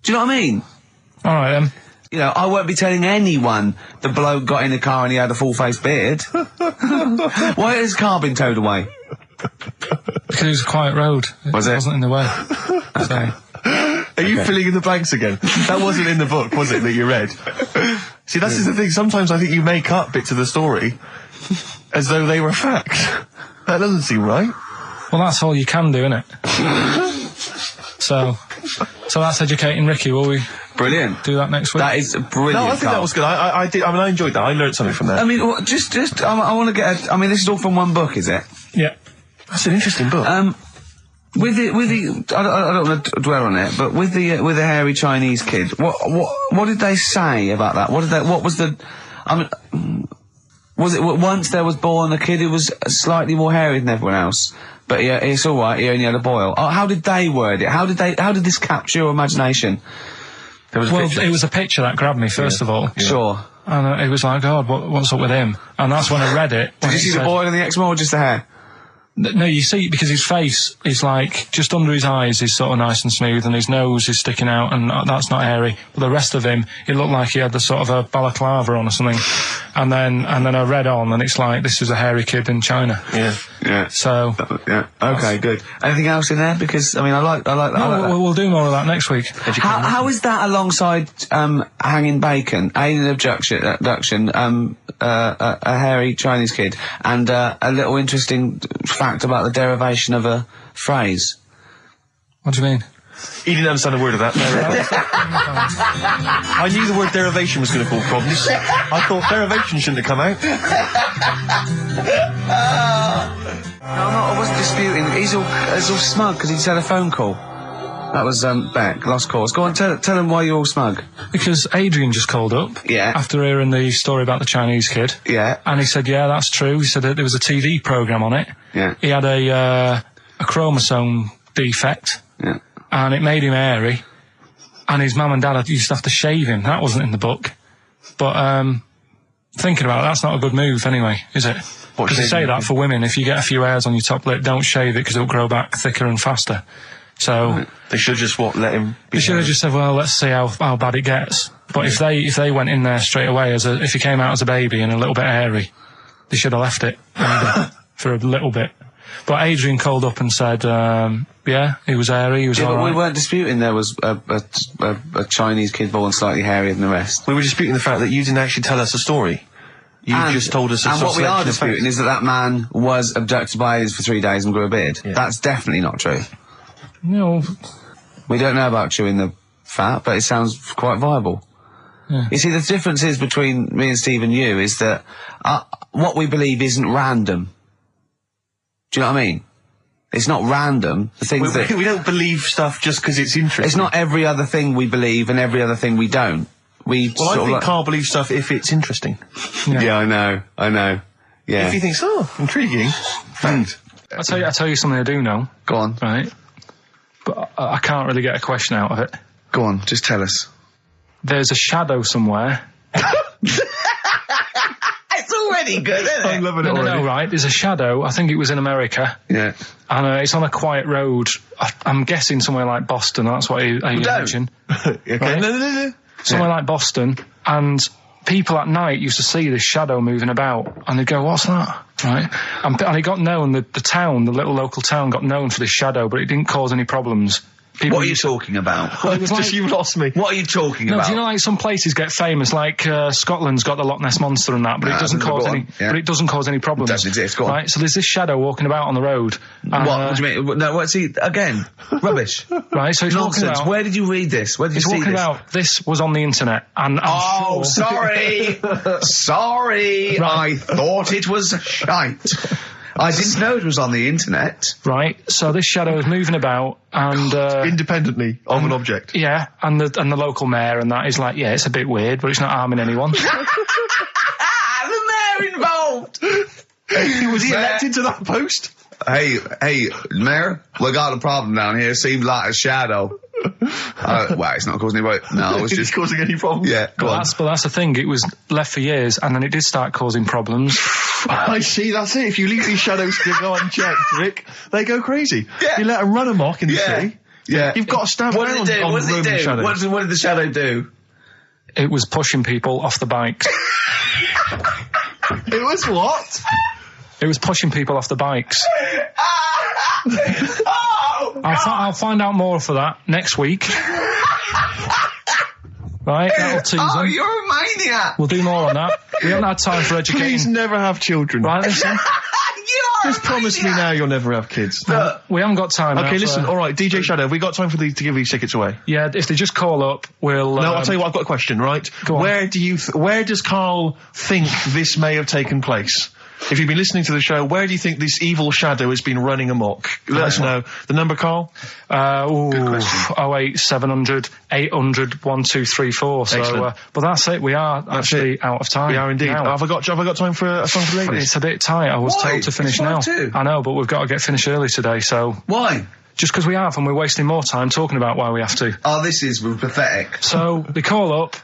Do you know what I mean? All right then. You know, I won't be telling anyone the bloke got in the car and he had a full-face beard. Why has his car been towed away? Because it was a quiet road. It wasn't in the way. So. Are you filling in the blanks again? That wasn't in the book, was it, that you read? See, that's the thing. Sometimes I think you make up bits of the story as though they were fact. That doesn't seem right. Well, that's all you can do, innit? So that's educating Ricky. Will we? Brilliant. Do that next week. That is brilliant. No, I think that was good. I did. I mean, I enjoyed that. I learned something from that. I mean, I want to get. I mean, this is all from one book, is it? Yeah. That's an interesting book. With the, I don't want to dwell on it, but with the hairy Chinese kid, what did they say about that? What was the, I mean, was it once there was born a kid who was slightly more hairy than everyone else? But yeah, it's all right. He only had a boil. Oh, how did they word it? How did this capture your imagination? It was a picture that grabbed me first of all. Yeah. Sure. And it was like, God, what's up with him? And that's when I read it. Did you see the boil and the eczema or just the hair? No, you see, because his face is like, just under his eyes is sort of nice and smooth, and his nose is sticking out, and that's not hairy. But the rest of him, it looked like he had the sort of a balaclava on or something. And then I read on, and it's like, this is a hairy kid in China. Yeah. Yeah. So. Yeah. Okay, good. Anything else in there? Because, I mean, I like that. We'll do more of that next week. How is that alongside, hanging bacon, alien abduction, a hairy Chinese kid, and, a little interesting fact about the derivation of a phrase? What do you mean? He didn't understand a word of that. I knew the word derivation was going to cause problems. I thought derivation shouldn't have come out. I wasn't disputing. He's all smug because he just had a phone call. That was Beck, lost calls. Go on, tell him why you're all smug. Because Adrian just called up. Yeah. After hearing the story about the Chinese kid. Yeah. And he said, yeah, that's true. He said that there was a TV programme on it. Yeah. He had a chromosome defect. Yeah. And it made him hairy. And his mum and dad used to have to shave him. That wasn't in the book. But, thinking about it, that's not a good move anyway, is it? Because they say that for women, if you get a few hairs on your top lip, don't shave it because it'll grow back thicker and faster. So they should just let him. They should have just said, well, let's see how bad it gets. But if they went in there straight away if he came out as a baby and a little bit hairy, they should have left it for a little bit. But Adrian called up and said, yeah, he was hairy. He was all right. But we weren't disputing there was a Chinese kid born slightly hairier than the rest. We were disputing the fact that you didn't actually tell us a story. You just told us a And what we are disputing is that man was abducted by aliens for 3 days and grew a beard. Yeah. That's definitely not true. No. We don't know about chewing the fat, but it sounds quite viable. Yeah. You see, the difference is between me and Steve and you is that what we believe isn't random. Do you know what I mean? It's not random. The things we don't believe stuff just because it's interesting. It's not every other thing we believe and every other thing we don't. I think Karl believes stuff if it's interesting. Yeah, I know. Yeah. If he thinks, intriguing. Thanks. I'll tell you something I do know. Go on. Right. But I can't really get a question out of it. Go on, just tell us. There's a shadow somewhere. It's already good, isn't it? I'm loving it already. No, right. There's a shadow. I think it was in America. Yeah. And it's on a quiet road. I'm guessing somewhere like Boston. That's what I imagine. Okay. Right? No. Somewhere like Boston. And people at night used to see this shadow moving about. And they'd go, what's that? Right. And it got known, the little local town got known for this shadow, but it didn't cause any problems. What are you talking about? You lost me. What are you talking about? Do you know, like, some places get famous, like Scotland's got the Loch Ness Monster and that, but it doesn't cause any. Yeah. But it doesn't cause any problems. It doesn't exist. Go on. Right. So there's this shadow walking about on the road. What do you mean? No. What's he again? Rubbish. Right. So it's nonsense. Where did you read this? Where did you see this? This was on the internet, and I'm sure. Sorry. Sorry. Right. I thought it was shite. I didn't know it was on the internet. Right, so this shadow is moving about and... independently of an object. Yeah, and the local mayor and that is like, yeah, it's a bit weird, but it's not harming anyone. The mayor mayor involved. Was he elected to that post? Hey, Mayor, we got a problem down here. Seems like a shadow. Well, it's not causing any. No, it's just causing any problems. Yeah, but that's the thing. It was left for years, and then it did start causing problems. I see. That's it. If you leave these shadows to go unchecked, Rick, they go crazy. Yeah. You let them run amok in the city. Yeah, you've got to stand What did it do? What did it do? What did the shadow do? It was pushing people off the bikes. It was what? It was pushing people off the bikes. I'll find out more for that next week. Right, that'll tease them. Oh, you're a maniac! We'll do more on that. We haven't had time for educating. Please never have children. Right, listen. Just promise me now you'll never have kids. We haven't got time. Okay, listen. All right, DJ Shadow, have we got time to give these tickets away? Yeah, if they just call up, we'll. No, I'll tell you what. I've got a question. Right, go on. Where does Karl think this may have taken place? If you've been listening to the show, where do you think this evil shadow has been running amok? Let us know. The number, Karl? Good question. 08700 800 1234. So, but that's it. We are actually out of time. We are indeed. Have I got time for a song for ladies? It's a bit tight. I was told to finish now. I know, but we've got to get finished early today, so. Why? Just because we have, and we're wasting more time talking about why we have to. Oh, this is pathetic. So, they call up.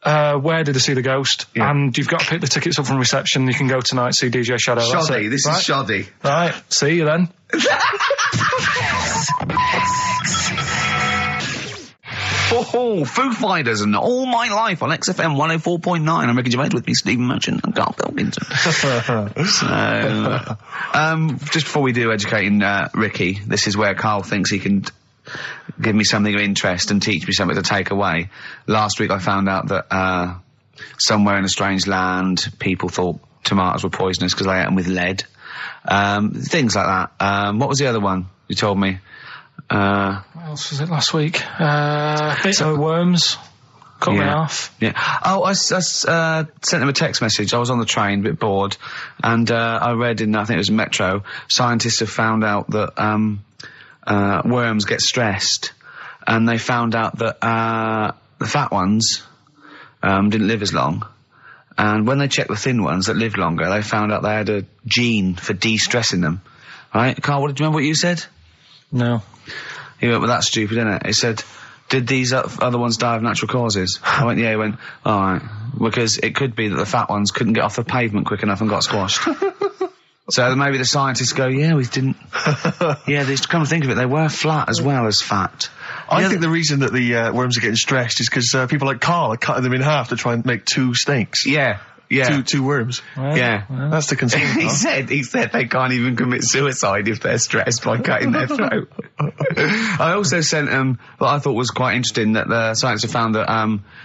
Where did they see the ghost? Yeah. And you've got to pick the tickets up from reception. You can go tonight, see DJ Shadow. Shoddy, this is shoddy. Right, see you then. Foo Fighters and All My Life on XFM 104.9. I'm Ricky Gervais, with me, Stephen Merchant and Karl Pilkington. So, just before we do educating Ricky, this is where Karl thinks he can give me something of interest and teach me something to take away. Last week I found out that somewhere in a strange land people thought tomatoes were poisonous because they ate them with lead. Things like that. What was the other one you told me? What else was it last week? Bit of worms. Cut me off. Yeah. Oh, I sent him a text message. I was on the train, a bit bored, and I read in, I think it was Metro, scientists have found out that worms get stressed, and they found out that the fat ones didn't live as long, and when they checked the thin ones that lived longer, they found out they had a gene for de-stressing them. Right, Karl, do you remember what you said? No. He went, well, that's stupid, isn't it? He said, did these other ones die of natural causes? I went, yeah. He went, all right, because it could be that the fat ones couldn't get off the pavement quick enough and got squashed. So maybe the scientists go, yeah, we didn't. Yeah, they come to think of it, they were flat as well as fat. I think the reason that the worms are getting stressed is because people like Karl are cutting them in half to try and make 2 snakes. Yeah. Two worms. Well, that's the concern. He said they can't even commit suicide if they're stressed by cutting their throat. I also sent what I thought was quite interesting, that the scientists have found that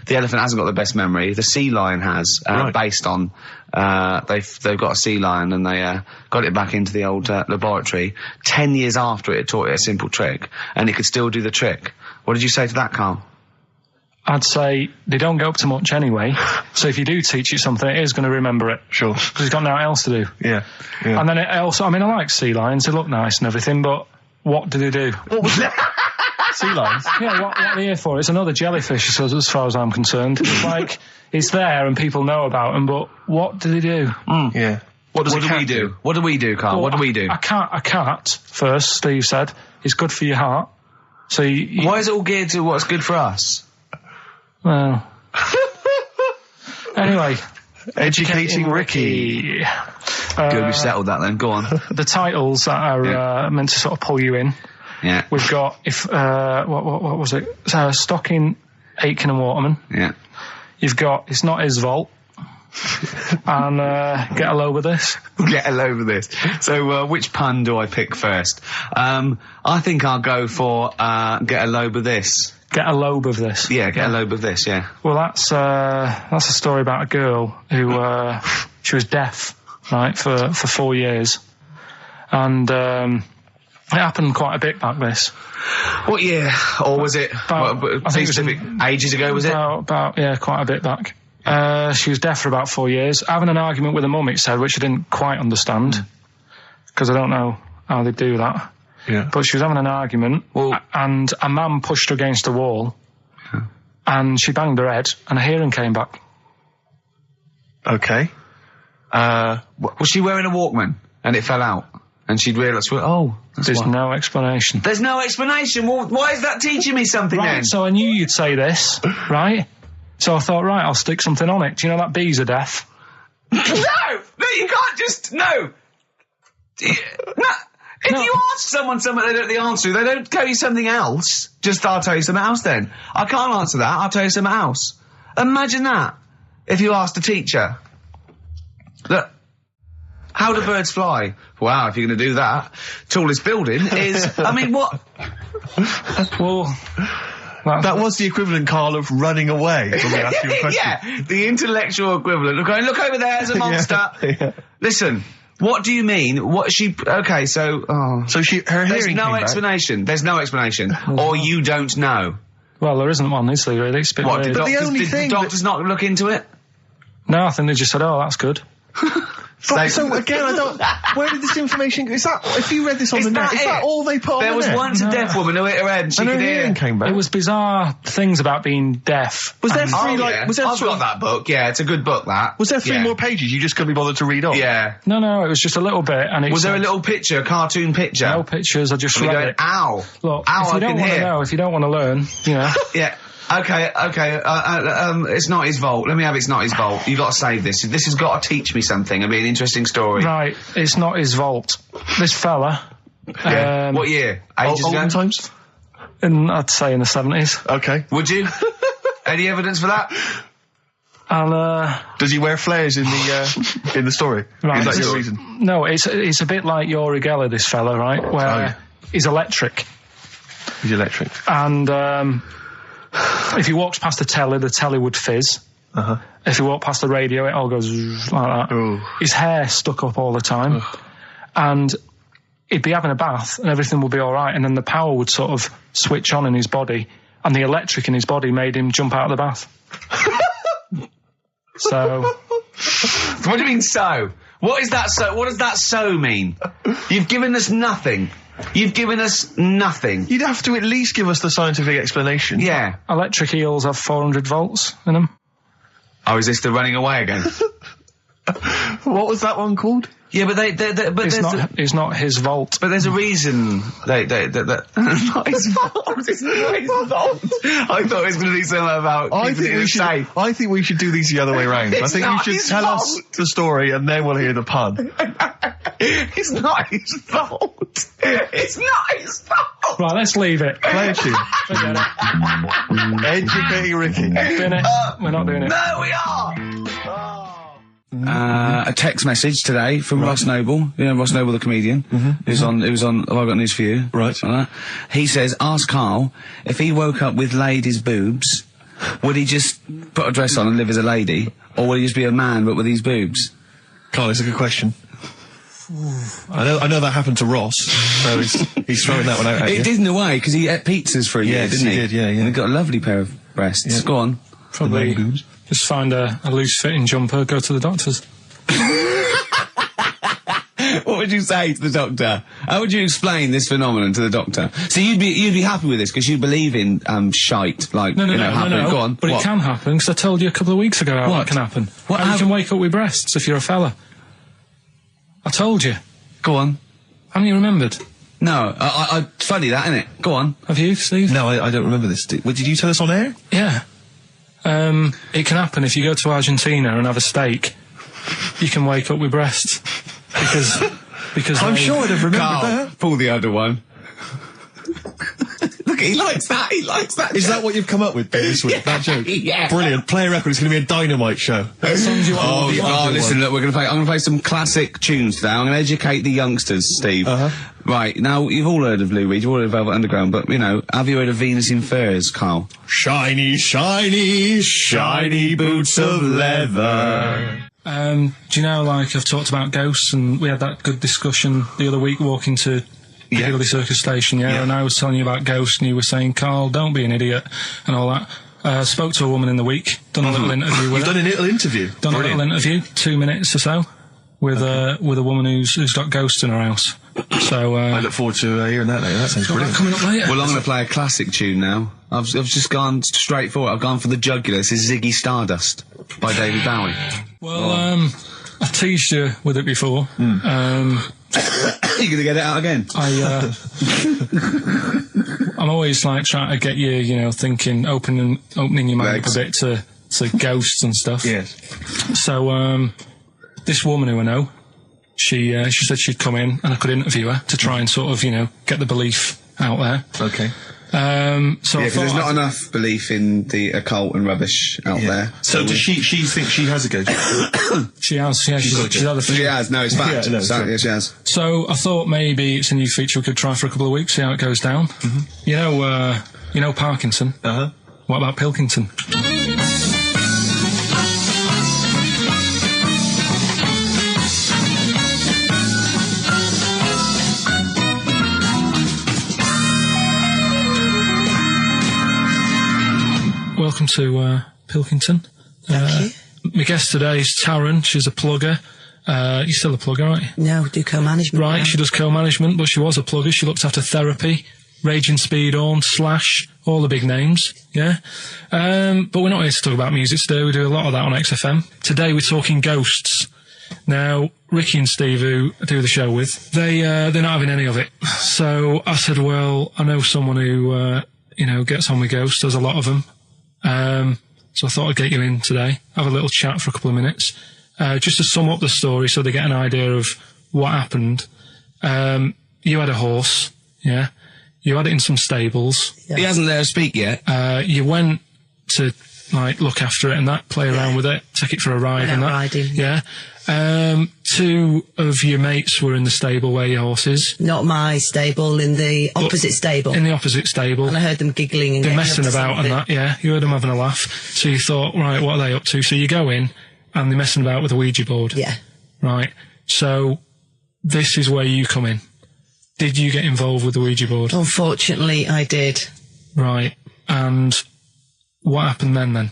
the elephant hasn't got the best memory. The sea lion has, based on they've got a sea lion and they got it back into the old laboratory 10 years after it taught it a simple trick, and it could still do the trick. What did you say to that, Karl? I'd say they don't go up to much anyway, so if you do teach it something, it is going to remember it. Sure. Because it's got nothing else to do. Yeah. And then it also, I mean, I like sea lions, they look nice and everything, but what do they do? What was that? Sea lions? Yeah, what are they here for? It's another jellyfish, as far as I'm concerned. It's like, it's there and people know about them, but what do they do? Yeah. What do we do? What do we do, Karl? Well, what do we do? A cat, first, Steve said, is good for your heart. So why is it all geared to what's good for us? Well. Anyway. Educating Ricky. Good, we've settled that then. Go on. The titles that are meant to sort of pull you in. Yeah. We've got, what was it? Stocking, Aitken and Waterman. Yeah. You've got It's Not His Vault. And Get a Load with This. Get a load with this. So which pun do I pick first? I think I'll go for Get a Load with This. Get a lobe of this. Yeah, get a lobe of this, yeah. Well, that's a story about a girl who, she was deaf, right, for 4 years. And, it happened quite a bit back this. What year? Or was it, specific ages ago, was it? Yeah, quite a bit back. She was deaf for about 4 years, having an argument with her mum, it said, which I didn't quite understand, because I don't know how they do that. Yeah. But she was having an argument, and a man pushed her against a wall, and she banged her head, and her hearing came back. Okay. Was she wearing a Walkman and it fell out? And she'd realised, there's no explanation. There's no explanation. Well, why is that teaching me something then? So I knew you'd say this, right? So I thought, right, I'll stick something on it. Do you know that bees are deaf? No, you can't just, no. If you ask someone something they don't know the answer to, they don't tell you something else. Just, I'll tell you something else then. I can't answer that, I'll tell you something else. Imagine that, if you asked a teacher. Look, how do birds fly? Wow, if you're going to do that, tallest building is, I mean, what? Well... That was the equivalent, Karl, of running away when we asked you a question. Yeah, the intellectual equivalent. Look over there, there's a monster. Yeah. Listen, what do you mean? What she... Okay, so... Oh. So her There's hearing no came back. explanation. There's no explanation. Or you don't know. Well, there isn't one, is there, really? It's a bit What, weird. did the only thing the doctors not look into it? No, I think they just said, oh, that's good. But, so again, I don't... Where did this information... Is that... If you read this on the net, is that all they put on There was net? once a deaf woman who hit her head and she And her could hear. hearing came back. It was bizarre things about being deaf. Was there three, Yeah. was there I've three... got that book, yeah, it's a good book, that. Was there three more pages you just couldn't be bothered to read on? Yeah. No, it was just a little bit, and it Was there a little picture, a cartoon picture? no pictures. I just And we read going, it. ow. Look, Ow, if you I don't can want to hear. know, if you don't want to learn, you know. Yeah. Okay, it's not his fault. Let me have it's not his fault. You've got to save this. This has got to teach me something. It'll be an interesting story. Right, it's not his vault. This fella, Yeah. What year? Ages ago? Olden times? I'd say in the 70s. Okay. Would you? Any evidence for that? And, Does he wear flares in the story? Right. Is that your reason? no, it's a bit like Yuri Geller, this fella, right? Where he's electric. He's electric. And, if he walks past the telly would fizz. Uh-huh. If he walked past the radio, it all goes like that. Ooh. His hair stuck up all the time. And he'd be having a bath and everything would be alright, and then the power would sort of switch on in his body, and the electric in his body made him jump out of the bath. So... What do you mean so? What is that so? What does that so mean? You've given us nothing. You've given us nothing. You'd have to at least give us the scientific explanation. Yeah. Electric eels have 400 volts in them. Oh, is this the running away again? What was that one called? Yeah, but It's not his vault. But there's a reason not his fault. It's not his fault. I thought it was going to be something about keeping it safe. I think we should do these the other way round. I It's think you not should his tell us fault. the story and then we'll hear the pun. It's not his fault. It's not his fault. Right, let's leave it. Play a tune. Forget it. Educating Ricky. Bin it. We're not doing it. No, we are. A text message today from Ross Noble. You know Ross Noble, the comedian. It was on. Have I got news for you? Right. He says, ask Karl if he woke up with ladies' boobs, would he just put a dress on and live as a lady, or would he just be a man but with these boobs? Karl, it's a good question. I know that happened to Ross, so he's throwing that one out at you. It did in a way because he ate pizzas for a year, Yes, didn't he? he did, yeah. And he got a lovely pair of breasts. Yeah. Go on. Probably The boobs. just find a loose fitting jumper, go to the doctor's. What would you say to the doctor? How would you explain this phenomenon to the doctor? So you'd be happy with this because you believe in shite, like No. happening. Go on. But What? it can happen, because I told you a couple of weeks ago how What? that can happen. What How you hap- can wake up with breasts if you're a fella. I told you. Go on. Haven't you remembered? No, I funny that, isn't it? Go on. Have you, Steve? No, I don't remember this. Did you tell us on air? Yeah. It can happen if you go to Argentina and have a steak. You can wake up with breasts. Because I'm they- sure I'd have remembered Karl, that. pull the other one. Look, he likes that. He likes that. Is that what you've come up with this week? That joke? Yeah. Brilliant. Play a record. It's going to be a dynamite show. songs you want. Listen, look, I'm gonna play some classic tunes today. I'm gonna educate the youngsters, Steve. Right, now, you've all heard of Lou Reed, you've all heard of Velvet Underground, but, have you heard of Venus in Furs, Karl? Shiny, shiny, shiny boots of leather. Do you know, like, I've talked about ghosts, and we had that good discussion the other week walking to Piccadilly Circus Station, and I was telling you about ghosts, and you were saying, Karl, don't be an idiot, and all that. Spoke to a woman in the week, done a little interview with You've her. done a little interview. Done Brilliant. a little interview, 2 minutes or so, with a woman who's got ghosts in her house. So, I look forward to hearing that later. That sounds brilliant. coming up later. Well, I'm gonna play a classic tune now. I've just gone straight for it. I've gone for the jugular. This is Ziggy Stardust by David Bowie. Well, I teased you with it before. You're going to get it out again? I'm always like trying to get you, thinking, opening your mind up a bit to ghosts and stuff. Yes. So, this woman who I know, she said she'd come in and I could interview her to try and sort of, get the belief out there. Okay. So because there's not enough belief in the occult and rubbish out there. So does she think she has a ghost? She has, yeah. She's had a few. She has, no, it's fact. Yeah, no, yeah, she has. So I thought maybe it's a new feature we could try for a couple of weeks, see how it goes down. Mm-hmm. You know Parkinson? Uh-huh. What about Pilkington? Welcome to Pilkington. Thank you. My guest today is Taryn. She's a plugger. You're still a plugger, aren't you? No, do co-management. Right, now. she does co-management, but she was a plugger. She looks after Therapy, Raging Speedhorn, Slash, all the big names, yeah? But we're not here to talk about music today. We do a lot of that on XFM. Today we're talking ghosts. Now, Ricky and Steve, who I do the show with, they're not having any of it. So I said, well, I know someone who, gets on with ghosts. There's a lot of them. So I thought I'd get you in today, have a little chat for a couple of minutes, just to sum up the story so they get an idea of what happened. You had a horse, yeah? You had it in some stables. Yeah. He hasn't let her speak yet. You went to, look after it and that, play around with it, take it for a ride and that. Riding. Yeah. Two of your mates were in the stable where your horse is. Not my stable, in the opposite stable. In the opposite stable. And I heard them giggling and they're getting messing up to about and something. that, yeah. You heard them having a laugh. So you thought, right, what are they up to? So you go in and they're messing about with a Ouija board. Yeah. Right. So this is where you come in. Did you get involved with the Ouija board? Unfortunately, I did. Right. And what happened then?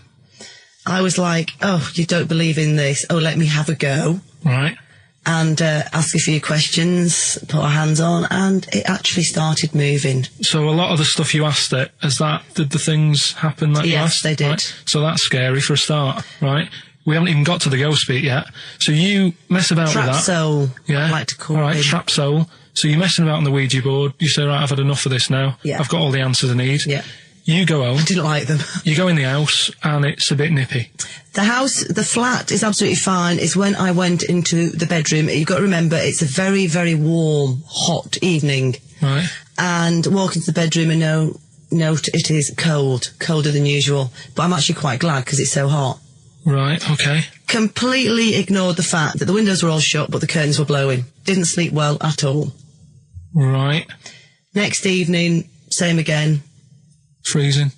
I was like, oh, you don't believe in this. Oh, let me have a go. Right. And ask a few questions, put our hands on, and it actually started moving. So a lot of the stuff you asked it, did the things happen that you asked? Yes, they did. Right? So that's scary for a start, right? We haven't even got to the ghost bit yet. So you mess about with Trap that. soul, Yeah. I like to call All right, it. trap soul. So you're messing about on the Ouija board. You say, right, I've had enough of this now. Yeah. I've got all the answers I need. Yeah. You go home. I didn't like them. You go in the house, and it's a bit nippy. The flat is absolutely fine. It's when I went into the bedroom. You've got to remember, it's a very, very warm, hot evening. Right. And walk into the bedroom and note it is cold, colder than usual. But I'm actually quite glad because it's so hot. Right, okay. Completely ignored the fact that the windows were all shut, but the curtains were blowing. Didn't sleep well at all. Right. Next evening, same again. Freezing.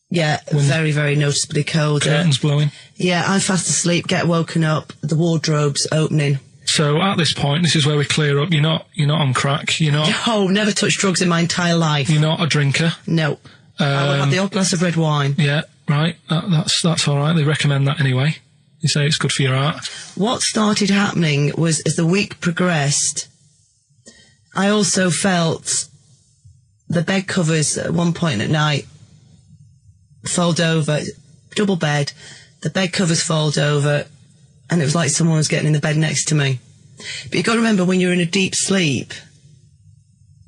Yeah, very, very noticeably cold. Curtains blowing. Yeah, I'm fast asleep, get woken up, the wardrobe's opening. So at this point, this is where we clear up. You're not on crack. You're not. Oh, never touched drugs in my entire life. You're not a drinker. No. I will have the odd glass of red wine. Yeah, right. That's all right. They recommend that anyway. They say it's good for your heart. What started happening was, as the week progressed, I also felt the bed covers at one point at night fold over, double bed, the bed covers fold over, and it was like someone was getting in the bed next to me. But you've got to remember, when you're in a deep sleep,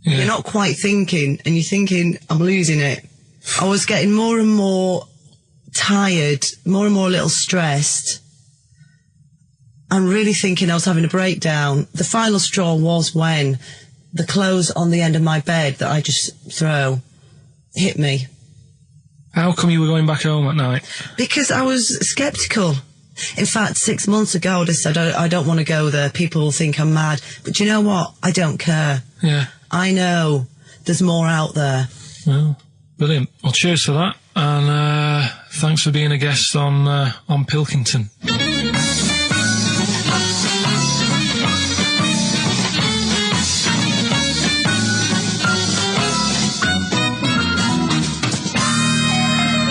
you're not quite thinking, and you're thinking, I'm losing it. I was getting more and more tired, more and more a little stressed. I'm really thinking I was having a breakdown. The final straw was when the clothes on the end of my bed that I just throw hit me. How come you were going back home at night? Because I was sceptical. In fact, 6 months ago, I just said, I don't want to go there. People will think I'm mad. But you know what? I don't care. Yeah. I know there's more out there. Well, brilliant. Well, cheers for that. And thanks for being a guest on Pilkington.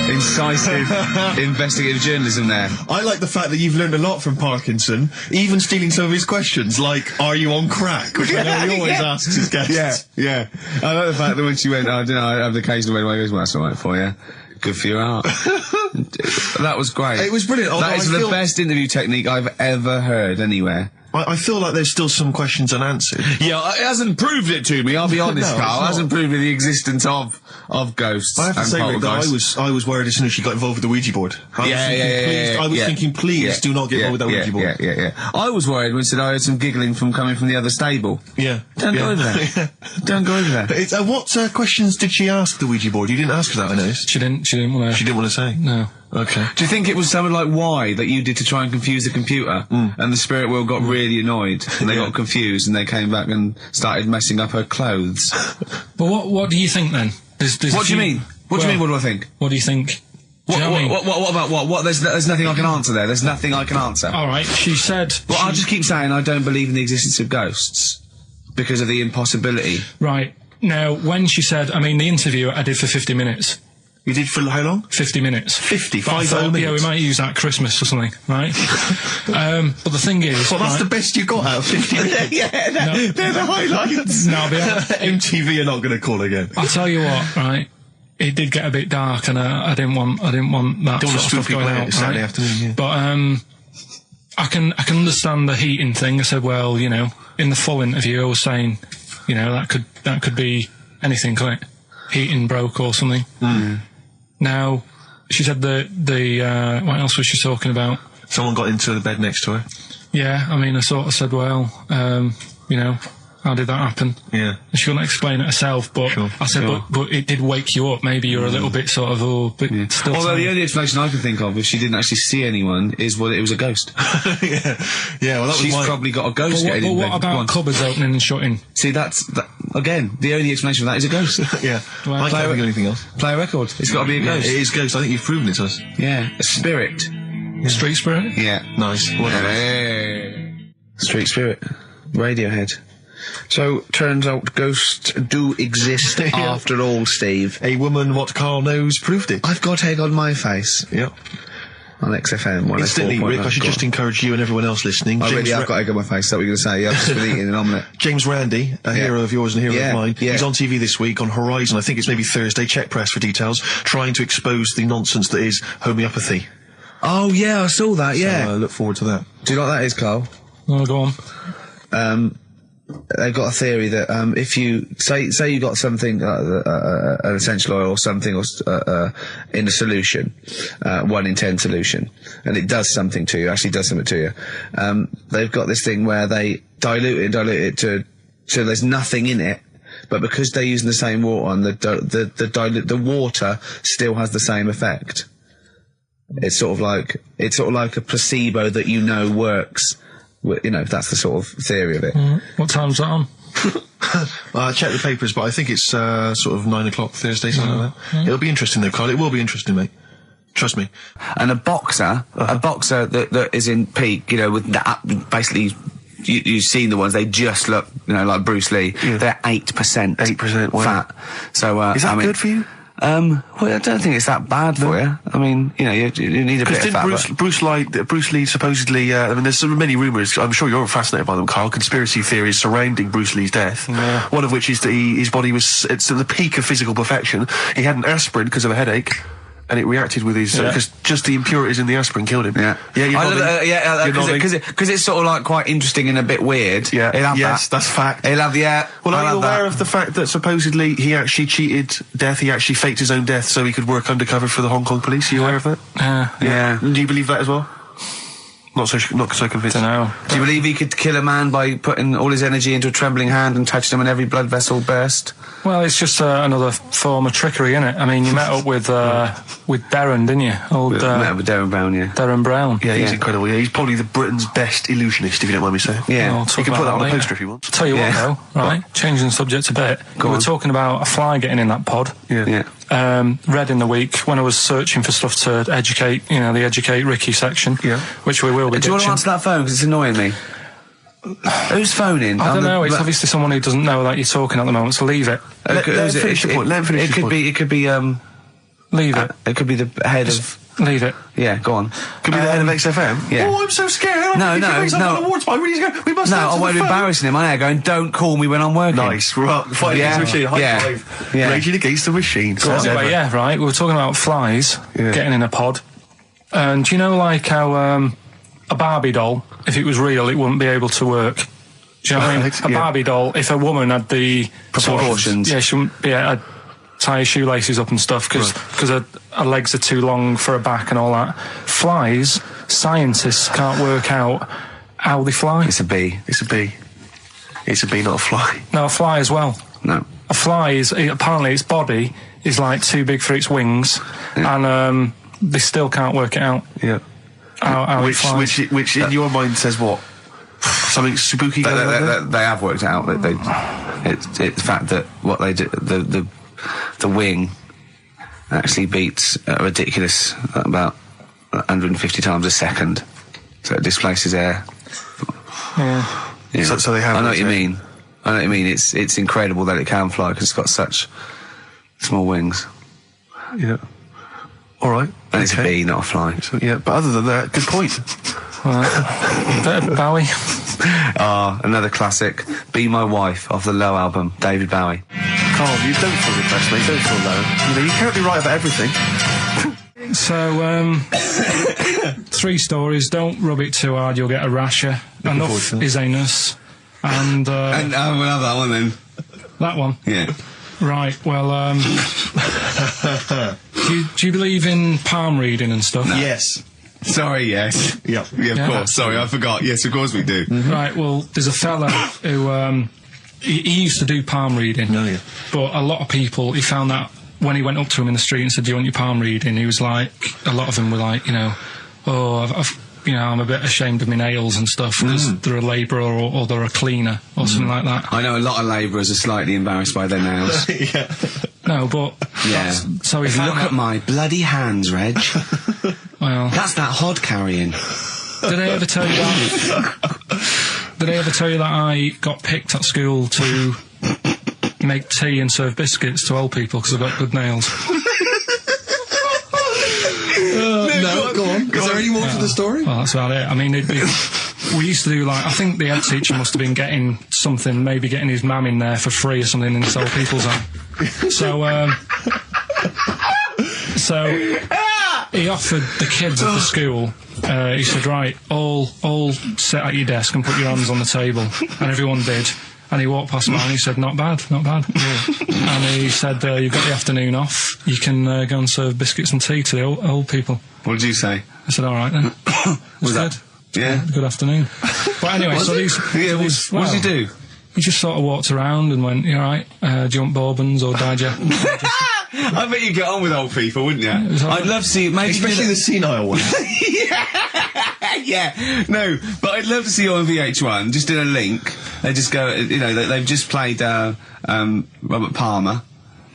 Incisive investigative journalism there. I like the fact that you've learned a lot from Parkinson, even stealing some of his questions, like, are you on crack? Which I know he always asks his guests. Yeah. I like the fact that when she went, I don't know, I have the occasional way, he goes, well, that's all right for you. Good for your art. That was great. It was brilliant. That is the best interview technique I've ever heard anywhere. I feel like there's still some questions unanswered. Yeah, it hasn't proved it to me, I'll be honest, No, Carl. It hasn't proved the existence of ghosts. I have to and say, Rick, that poltergeists. I was worried as soon as she got involved with the Ouija board. I was thinking, please do not get involved with that Ouija board. Yeah. I was worried when I heard some giggling coming from the other stable. Yeah. Don't go over there. Don't go over there. It's, what questions did she ask the Ouija board? You didn't ask her that, I noticed. She didn't want to. She didn't want to say? No. Okay. Do you think it was something like why that you did to try and confuse the computer, and the spirit world got really annoyed, and they got confused, and they came back and started messing up her clothes? But what do you think then? What do you mean? What do you mean? What do I think? What do you think? What, Do you know what I mean? what about what? What? There's nothing I can answer there. There's nothing I can answer. All right. She said. Well, I'll just keep saying I don't believe in the existence of ghosts because of the impossibility. Right. Now, when she said, I mean, the interview I did for 50 minutes. You did for how long? 50 minutes. 50? But I 50 thought, minutes? yeah, we might use that at Christmas or something, right? But the thing is... Well, that's right, the best you got out of 50 minutes. They're the highlights. No, I'll be honest, MTV are not going to call again. I'll tell you what, right? It did get a bit dark, and I didn't want that Don't want to sort of spook stuff people going out out. Saturday Right? afternoon, yeah. But I can understand the heating thing. I said, well, you know, in the full interview, I was saying, you know, that could be anything, couldn't it? Heating broke or something. Now, she said what else was she talking about? Someone got into the bed next to her. Yeah, I mean, I sort of said, well, you know, how did that happen? Yeah. And she couldn't explain it herself, but Sure. I said, but it did wake you up. Maybe you're a little bit sort of, still. Although the tired. only explanation I can think of, if she didn't actually see anyone, is it was a ghost. Yeah, well, that She's was probably got a ghost But getting in what bed. Go about on. cupboards opening and shutting? See, again, the only explanation for that is a ghost. Yeah. Well, I can't think of anything else. Play a record. It's got to be a Yeah, ghost. it is ghost. I think you've proven it to us. Yeah, a spirit. Street spirit? Yeah. Nice. Well done. Hey. Street Spirit. Radiohead. So, turns out ghosts do exist after all, Steve. A woman, what Carl knows, proved it. I've got egg on my face. Yeah. On XFM. Instantly, Rick, I should just encourage you and everyone else listening. I really have Ra- got egg on my face. Is that what you're going to say? Yeah, I've just been eating an omelette. James Randi, a hero of yours and a hero of mine. Yeah. He's on TV this week on Horizon. I think it's maybe Thursday. Check press for details. Trying to expose the nonsense that is homeopathy. Oh, yeah, I saw that, yeah. So, I look forward to that. Do you know what that is, Carl? Oh, go on. They've got a theory that if you say you got something an essential oil or something in a solution, 1 in 10 solution, and it does something to you, actually does something to you, they've got this thing where they dilute it to there's nothing in it, but because they're using the same water, and the water still has the same effect. It's sort of like a placebo that works. You know, that's the sort of theory of it. What time's that on? I checked the papers, but I think it's sort of 9 o'clock Thursday, something like that. It'll be interesting though, Carl. It will be interesting, mate. Trust me. And a boxer that is in peak, you know, with that, basically, you've seen the ones, they just look, you know, like Bruce Lee. Yeah. They're 8%. 8%, wow. Fat. So, is that good for you? Well, I don't think it's that bad for you. I mean, you know, you need a bit of fat. Bruce Lee supposedly, I mean, there's so many rumours, I'm sure you're fascinated by them, Carl, conspiracy theories surrounding Bruce Lee's death. Yeah. One of which is that his body was, it's at the peak of physical perfection. He had an aspirin because of a headache. And it reacted with his, because just the impurities in the aspirin killed him. Yeah. Yeah, because it's sort of like quite interesting and a bit weird. Yeah. Yes, that's fact. He'll have, Well, are you aware of the fact that supposedly he actually cheated death, he actually faked his own death so he could work undercover for the Hong Kong police? Are you aware of that? Yeah. Do you believe that as well? Not so convinced. Dunno. Do you believe he could kill a man by putting all his energy into a trembling hand and touching him and every blood vessel burst? Well, it's just another form of trickery, isn't it? I mean, you met up with Darren, didn't you? Met up with Darren Brown, yeah. Darren Brown. Yeah, he's incredible. Yeah, he's probably the Britain's best illusionist, if you don't mind me saying. Yeah. You can put that on a poster if you want. Tell you what, though, right? Changing the subject a bit. We were talking about a fly getting in that pod. Yeah. Read in the week when I was searching for stuff to educate, you know, the Educate Ricky section. Yeah. Which we will be Do you want to answer that phone, because it's annoying me? Who's phoning? I don't know. It's obviously someone who doesn't know that you're talking at the moment, so leave it. Let him finish your point. It could be. Leave it. It could be the head of Leave it. Yeah, go on. Could be the head of XFM. Yeah. Oh, I'm so scared. No. We must No, I won't be embarrassing him. I know, going, don't call me when I'm working. Nice. We're up. Fighting against the machine. High five. Yeah. Raging against the machine. Anyway, yeah, right. We were talking about flies getting in a pod. And do you know, like, how a Barbie doll, if it was real, it wouldn't be able to work? Do you know what I mean? A Barbie doll, if a woman had the proportions, she wouldn't be able to tie her shoelaces up and stuff because her legs are too long for her back and all that. Flies, scientists can't work out how they fly. It's a bee. It's a bee. It's a bee, not a fly. No, a fly as well. No. A fly is, apparently its body is like too big for its wings, and they still can't work it out. Yeah. How it flies. Which in your mind says what? Something spooky going on there? They have worked it out. It's the fact that what they do, the wing actually beats a ridiculous about 150 times a second, so it displaces air. Yeah. So they have. I know what you mean. It's incredible that it can fly because it's got such small wings. Yeah. All right. And it's a bee, not a fly. So, yeah, but other than that, good point. Bowie. Another classic. Be My Wife off the Low album, David Bowie. Carl, you don't feel depressed, mate. Don't feel low. You know, you can't be right about everything. So, 3 stories. Don't rub it too hard, you'll get a rasher. Enough is anus. And we'll have that one then. That one? Yeah. Right, well, do you believe in palm reading and stuff? No. Yes. Sorry, yes. Yeah, of course. Sorry, I forgot. Yes, of course we do. Mm-hmm. Right, well, there's a fella who, he used to do palm reading. Oh, yeah. But a lot of people, he found that when he went up to him in the street and said, do you want your palm reading? He was like, a lot of them were like, I'm a bit ashamed of my nails and stuff because they're a labourer or they're a cleaner or something like that. I know a lot of labourers are slightly embarrassed by their nails. Yeah. No, but... Yeah. So he found look at my bloody hands, Reg. Well... That's that hod carrying. Did I ever tell you that? Did I ever tell you that I got picked at school to make tea and serve biscuits to old people because I've got good nails? No, go on. Is there any more to the story? Well, that's about it. I mean, we used to do, like, I think the head teacher must have been getting something, maybe getting his mum in there for free or something in this old people's home. So he offered the kids at the school, he said, right, all sit at your desk and put your hands on the table. And everyone did. And he walked past mine and he said, not bad, not bad. And he said, you've got the afternoon off, you can go and serve biscuits and tea to the old people. What did you say? I said, all right then. Was that? Yeah. Good afternoon. But anyway, so these... what did he do? He just sort of walked around and went, you all right, do you want bourbons or digest? I bet you get on with old people, wouldn't you? I'd love to see... Maybe especially the senile ones. Yeah. No, but I'd love to see you on VH1, just in a link. They just go, they've just played Robert Palmer,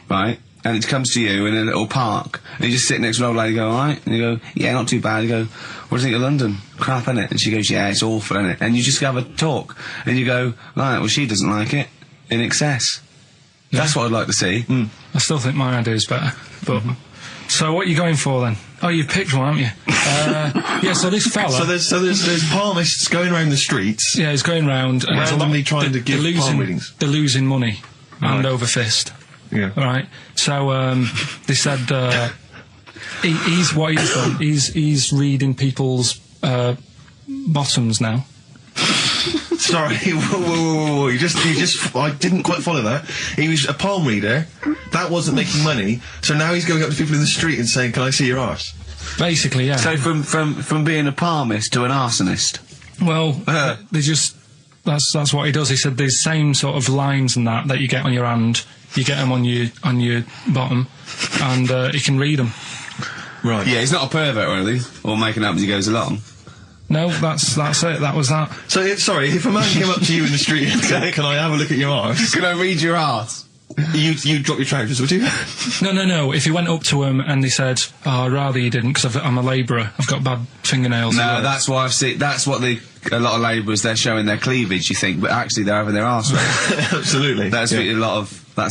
right? And it comes to you in a little park, and you just sit next to an old lady, go, all right? And you go, yeah, not too bad. You go, what do you think of London? Crap, innit? And she goes, yeah, it's awful, innit? And you just have a talk, and you go, right, well, she doesn't like it. In excess. Yeah. That's what I'd like to see. I still think my idea is better, but... So what are you going for then? Oh, you've picked one, haven't you? Yeah, so this fella... So there's palmists going around the streets... Yeah, he's going round... and randomly trying to give palm readings. They're losing money, hand over fist. Yeah. Right. So they said he's what he's done. He's reading people's bottoms now. Sorry, whoa. You just I didn't quite follow that. He was a palm reader. That wasn't making money. So now he's going up to people in the street and saying, "Can I see your arse?" Basically, yeah. So from being a palmist to an arsonist. Well, they just that's what he does. He said the same sort of lines and that you get on your hand. You get them on your bottom, and he can read them. Right. Yeah, he's not a pervert or anything, or making up as he goes along. No, that's it. That was that. So, if a man came up to you in the street and said, "Can I have a look at your arse? Can I read your arse?" You'd drop your trousers, would you? No. If he went up to him and he said, "Oh, I'd rather you didn't, because I'm a labourer. I've got bad fingernails." No, that's why I've seen. That's what a lot of labourers, they're showing their cleavage. You think, but actually they're having their arse read. Absolutely. That's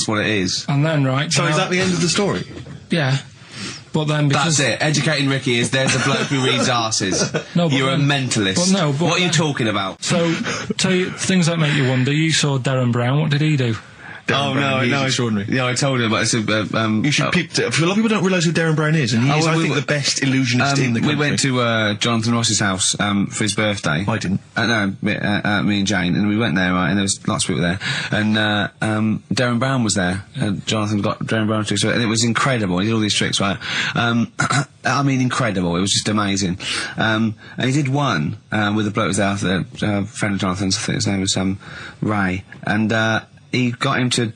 what it is. And then So is that the end of the story? Yeah. But then because... That's it. Educating Ricky is there's a bloke who reads arses. No, but You're then, a mentalist. But what are you talking about? So, tell you things that make you wonder. You saw Darren Brown. What did he do? He's extraordinary. Yeah, I told him. But you should peep. A lot of people don't realise who Darren Brown is, and he is, I think, the best illusionist in the country. We went to Jonathan Ross's house for his birthday. I didn't. No, me and Jane, and we went there, right, and there was lots of people there, and Darren Brown was there. Jonathan got Darren Brown to do it, and it was incredible. He did all these tricks, right? I mean, incredible. It was just amazing. And he did one with a bloke who was there, a friend of Jonathan's. I think his name was Ray, and he got him to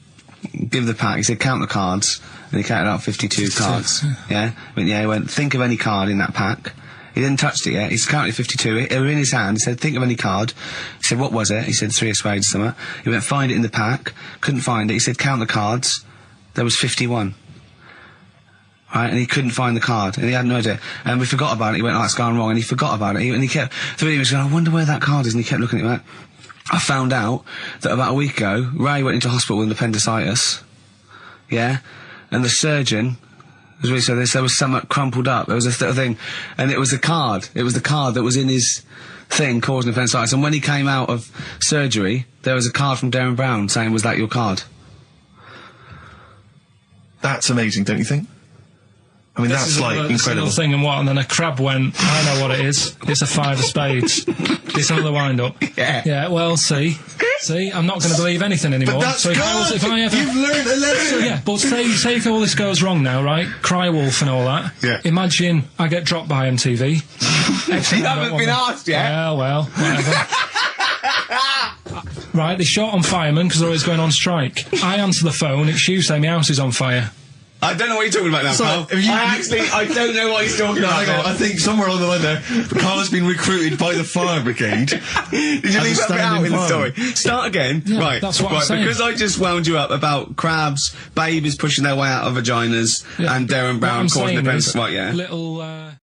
give the pack. He said, count the cards. And he counted out 52 cards. Yeah? He went, think of any card in that pack. He didn't touch it yet. He's counted 52. They were in his hand. He said, think of any card. He said, what was it? He said, 3 of spades or something. He went, find it in the pack. Couldn't find it. He said, count the cards. There was 51. Right, and he couldn't find the card, and he had no idea. And we forgot about it. He went, oh, it's gone wrong, and he forgot about it. And he kept, he was going, I wonder where that card is, and he kept looking at it, like, I found out that about a week ago, Ray went into hospital with appendicitis. Yeah? And the surgeon, as we said, there was something crumpled up. There was a thing. And it was a card. It was the card that was in his thing causing appendicitis. And when he came out of surgery, there was a card from Darren Brown saying, was that your card? That's amazing, don't you think? I mean, that's incredible. Thing and then a crab went, I know what it is. It's a 5 of spades. It's another wind-up. Yeah, well, see, I'm not going to believe anything anymore. But that's so if I ever... You've learned a lesson! Yeah, but say if all this goes wrong now, right? Cry Wolf and all that. Yeah. Imagine I get dropped by MTV. You haven't been asked yet. Yeah, well, whatever. Right, they shot on firemen because they're always going on strike. I answer the phone, it's you saying my house is on fire. I don't know what you're talking about now, Carl. I don't know what he's talking about. I think somewhere along the line there, Carl has been recruited by the fire brigade. Did you leave that bit out in the story? Start again. Yeah, right. That's what I'm saying. Because I just wound you up about crabs, babies pushing their way out of vaginas, and Darren Brown causing the... Right, yeah. Little...